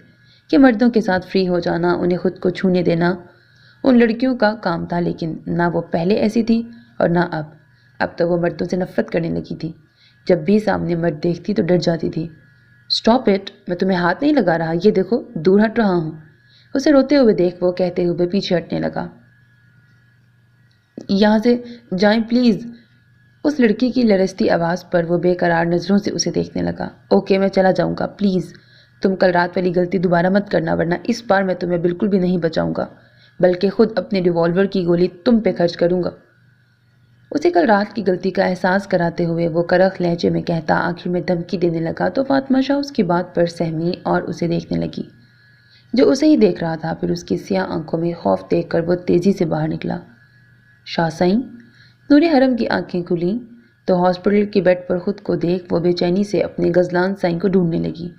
کہ مردوں کے ساتھ فری ہو جانا، انہیں خود کو چھونے دینا ان لڑکیوں کا کام تھا، لیکن نہ وہ پہلے ایسی تھی اور نہ اب تو وہ مردوں سے نفرت کرنے لگی تھی۔ جب بھی سامنے مرد دیکھتی تو ڈر جاتی تھی۔ اسٹاپ اٹ، میں تمہیں ہاتھ نہیں لگا رہا، یہ دیکھو دور ہٹ رہا ہوں۔ اسے روتے ہوئے دیکھ وہ کہتے ہوئے پیچھے ہٹنے لگا، یہاں سے جائیں پلیز۔ اس لڑکی کی لرزتی آواز پر وہ بے قرار نظروں سے اسے دیکھنے لگا۔ اوکے میں چلا جاؤں گا، پلیز تم کل رات والی غلطی دوبارہ مت کرنا، ورنہ اس بار میں تمہیں بالکل بھی نہیں بچاؤں گا، بلکہ خود اپنے ریوالور کی گولی تم پہ خرچ کروں گا۔ اسے کل رات کی غلطی کا احساس کراتے ہوئے وہ کرخ لہجے میں کہتا آخر میں دھمکی دینے لگا تو فاطمہ شاہ اس کی بات پر سہمی اور اسے دیکھنے لگی، جو اسے ہی دیکھ رہا تھا۔ پھر اس کی سیاہ آنکھوں میں خوف دیکھ کر وہ تیزی سے باہر نکلا۔ شاہ سائیں، نور حرم کی آنکھیں کھلیں تو ہاسپٹل کی بیڈ پر خود کو دیکھ وہ بے چینی سے اپنے غزلان سائیں کو ڈھونڈنے لگی،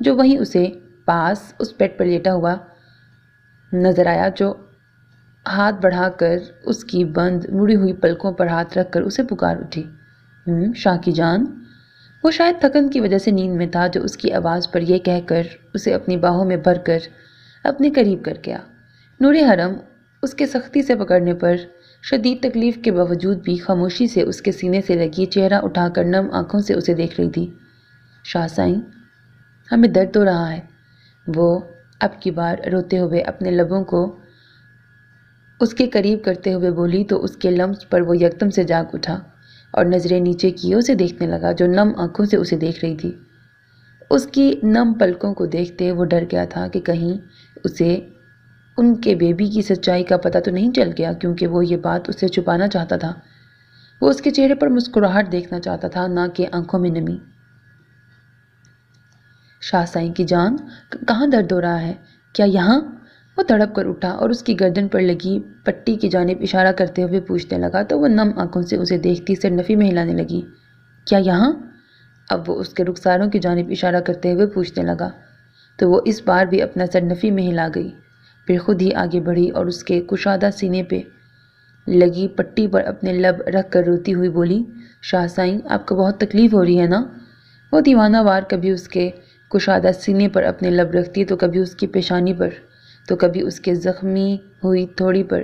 جو وہیں اسے پاس اس بیڈ پر لیٹا ہوا نظر آیا، جو ہاتھ بڑھا کر اس کی بند مڑی ہوئی پلکوں پر ہاتھ رکھ کر اسے پکار اٹھی، شاہ کی جان۔ وہ شاید تھکن کی وجہ سے نیند میں تھا، جو اس کی آواز پر یہ کہہ کر اسے اپنی باہوں میں بھر کر اپنے قریب کر گیا۔ نور حرم اس کے سختی سے پکڑنے پر شدید تکلیف کے باوجود بھی خاموشی سے اس کے سینے سے لگی چہرہ اٹھا کر نم آنکھوں سے اسے دیکھ رہی تھی۔ شاہ سائیں، ہمیں درد ہو رہا ہے، وہ اب کی بار روتے ہوئے اپنے لبوں کو اس کے قریب کرتے ہوئے بولی تو اس کے لمس پر وہ یکدم سے جاگ اٹھا اور نظریں نیچے کیے اسے دیکھنے لگا، جو نم آنکھوں سے اسے دیکھ رہی تھی۔ اس کی نم پلکوں کو دیکھتے وہ ڈر گیا تھا کہ کہیں اسے ان کے بیبی کی سچائی کا پتہ تو نہیں چل گیا، کیونکہ وہ یہ بات اس سے چھپانا چاہتا تھا۔ وہ اس کے چہرے پر مسکراہٹ دیکھنا چاہتا تھا، نہ کہ آنکھوں میں نمی۔ شاہ سائیں کی جان، کہاں درد ہو رہا ہے؟ کیا یہاں؟ وہ تڑپ کر اٹھا اور اس کی گردن پر لگی پٹی کی جانب اشارہ کرتے ہوئے پوچھنے لگا تو وہ نم آنکھوں سے اسے دیکھتی سرنفی میں ہلانے لگی، کیا یہاں؟ اب وہ اس کے رخساروں کی جانب اشارہ کرتے ہوئے پوچھنے لگا تو وہ اس بار بھی اپنا سرنفی میں ہلا گئی، پھر خود ہی آگے بڑھی اور اس کے کشادہ سینے پہ لگی پٹی پر اپنے لب رکھ کر روتی ہوئی بولی، شاہ سائیں آپ کو بہت تکلیف ہو رہی ہے نا؟ وہ دیوانہ وار کبھی اس کے کشادہ سینے پر اپنے لب رکھتی تو کبھی اس کی پیشانی پر، تو کبھی اس کے زخمی ہوئی تھوڑی پر،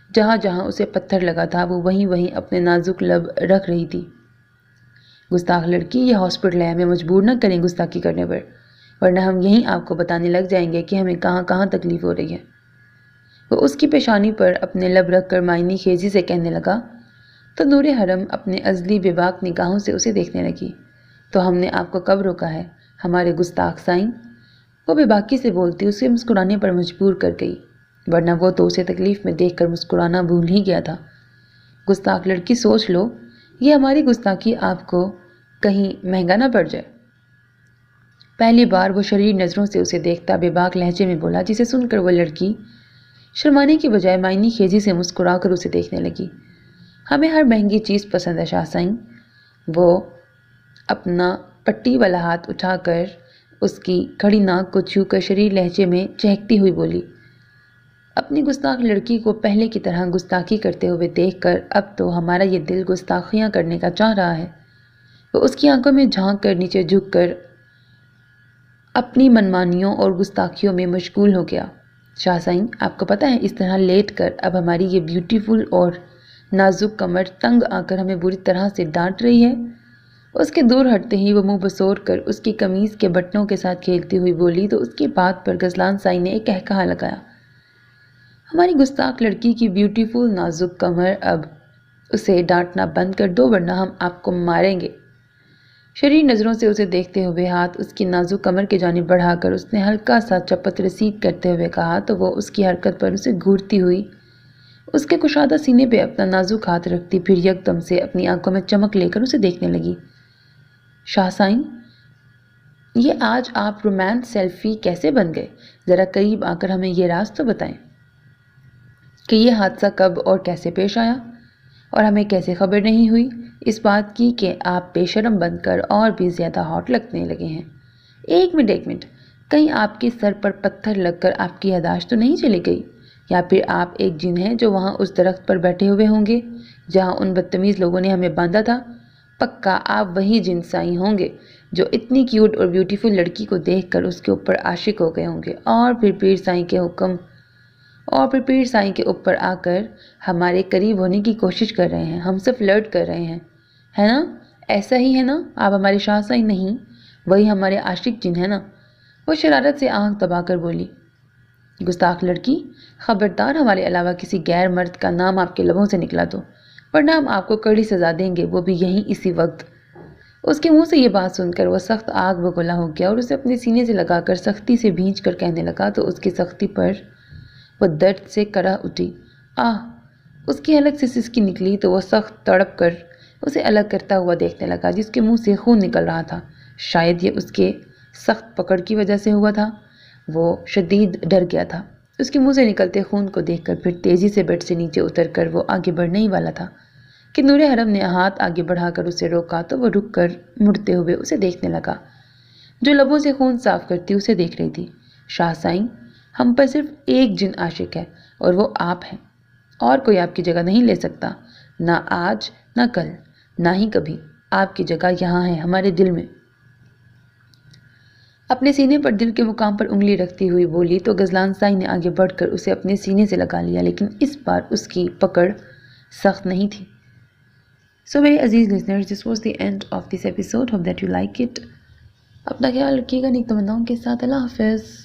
جہاں جہاں اسے پتھر لگا تھا وہ وہیں وہیں اپنے نازک لب رکھ رہی تھی۔ گستاخ لڑکی، یہ ہاسپٹل ہے، ہمیں مجبور نہ کریں گستاخی کرنے پر، ورنہ ہم یہیں آپ کو بتانے لگ جائیں گے کہ ہمیں کہاں کہاں تکلیف ہو رہی ہے۔ وہ اس کی پیشانی پر اپنے لب رکھ کر معنی خیزی سے کہنے لگا تو نور حرم اپنے ازلی بے باک نگاہوں سے اسے دیکھنے لگی، تو ہم نے آپ کو کب روکا ہے ہمارے گستاخ سائیں؟ وہ بے باکی سے بولتی اسے مسکرانے پر مجبور کر گئی، ورنہ وہ تو اسے تکلیف میں دیکھ کر مسکرانا بھول ہی گیا تھا۔ گستاخ لڑکی، سوچ لو یہ ہماری گستاخی آپ کو کہیں مہنگا نہ پڑ جائے۔ پہلی بار وہ شریر نظروں سے اسے دیکھتا بے باک لہجے میں بولا، جسے سن کر وہ لڑکی شرمانے کی بجائے معنی خیزی سے مسکرا کر اسے دیکھنے لگی۔ ہمیں ہر مہنگی چیز پسند ہے شاہ سائیں۔ وہ اپنا پٹی والا ہاتھ اٹھا کر اس کی کھڑی ناک کو چھو کر شریر لہجے میں چہکتی ہوئی بولی، اپنی گستاخ لڑکی کو پہلے کی طرح گستاخی کرتے ہوئے دیکھ کر اب تو ہمارا یہ دل گستاخیاں کرنے کا چاہ رہا ہے۔ وہ اس کی آنکھوں میں جھانک کر نیچے جھک کر اپنی منمانیوں اور گستاخیوں میں مشغول ہو گیا۔ شاہ سائیں، آپ کو پتہ ہے اس طرح لیٹ کر اب ہماری یہ بیوٹیفل اور نازک کمر تنگ آ کر ہمیں بری طرح سے ڈانٹ رہی ہے۔ اس کے دور ہٹتے ہی وہ منہ بسور کر اس کی قمیض کے بٹنوں کے ساتھ کھیلتی ہوئی بولی تو اس کی بات پر غزلان سائیں نے ایک کہکہا لگایا، ہماری گستاخ لڑکی کی بیوٹیفل نازک کمر، اب اسے ڈانٹنا بند کر دو ورنہ ہم آپ کو ماریں گے۔ شریر نظروں سے اسے دیکھتے ہوئے ہاتھ اس کی نازک کمر کی جانب بڑھا کر اس نے ہلکا سا چپت رسید کرتے ہوئے کہا تو وہ اس کی حرکت پر اسے گھورتی ہوئی اس کے کشادہ سینے پہ اپنا نازک ہاتھ رکھتی پھر یکدم سے اپنی آنکھوں میں چمک لے کر اسے دیکھنے لگی، شاہ سائیں یہ آج آپ رومانس سیلفی کیسے بن گئے؟ ذرا قریب آ کر ہمیں یہ راز تو بتائیں کہ یہ حادثہ کب اور کیسے پیش آیا، اور ہمیں کیسے خبر نہیں ہوئی اس بات کی کہ آپ بے شرم بن کر اور بھی زیادہ ہاٹ لگنے لگے ہیں۔ ایک منٹ، کہیں آپ کے سر پر پتھر لگ کر آپ کی یادداشت تو نہیں چلی گئی؟ یا پھر آپ ایک جن ہیں جو وہاں اس درخت پر بیٹھے ہوئے ہوں گے جہاں ان بدتمیز لوگوں نے ہمیں باندھا تھا؟ پکا آپ وہی جن سائی ہوں گے جو اتنی کیوٹ اور بیوٹیفل لڑکی کو دیکھ کر اس کے اوپر عاشق ہو گئے ہوں گے، اور پھر پیر سائیں کے اوپر آ کر ہمارے قریب ہونے کی کوشش کر رہے ہیں، ہم سے فلرٹ کر رہے ہیں، ہے نا؟ ایسا ہی ہے نا؟ آپ ہمارے شاہ سائیں نہیں، وہی ہمارے عاشق جن ہے نا؟ وہ شرارت سے آنکھ دبا کر بولی۔ گستاخ لڑکی، خبردار ہمارے علاوہ کسی غیر مرد کا نام آپ کے لبوں سے نکلا تو، ورنہ ہم آپ کو کڑی سزا دیں گے، وہ بھی یہیں اسی وقت۔ اس کے منہ سے یہ بات سن کر وہ سخت آگ بگولا ہو گیا اور اسے اپنے سینے سے لگا کر سختی سے بھینچ کر کہنے لگا تو اس کی سختی پر وہ درد سے کرا اٹھی۔ آہ! اس کی حلق سے سسکی نکلی تو وہ سخت تڑپ کر اسے الگ کرتا ہوا دیکھنے لگا جس کے منہ سے خون نکل رہا تھا۔ شاید یہ اس کے سخت پکڑ کی وجہ سے ہوا تھا۔ وہ شدید ڈر گیا تھا اس کے منہ سے نکلتے خون کو دیکھ کر۔ پھر تیزی سے بیڈ سے نیچے اتر کر وہ آگے بڑھنے ہی والا تھا کہ نور حرم نے ہاتھ آگے بڑھا کر اسے روکا تو وہ رک کر مڑتے ہوئے اسے دیکھنے لگا جو لبوں سے خون صاف کرتی اسے دیکھ رہی تھی۔ شاہ سائیں، ہم پر صرف ایک جن عاشق ہے اور وہ آپ ہیں، اور کوئی آپ کی جگہ نہیں لے سکتا، نہ آج نہ کل نہ ہی کبھی۔ آپ کی جگہ یہاں ہے، ہمارے دل میں۔ اپنے سینے پر دل کے مقام پر انگلی رکھتی ہوئی بولی تو غزلان سائیں نے آگے بڑھ کر اسے اپنے سینے سے لگا لیا، لیکن اس بار اس کی پکڑ سخت نہیں تھی۔ So میرے عزیز listeners, this was the end of this episode. Hope that you like it. اپنا خیال رکھیے گا نیک تمناؤں کے ساتھ۔ اللہ حافظ۔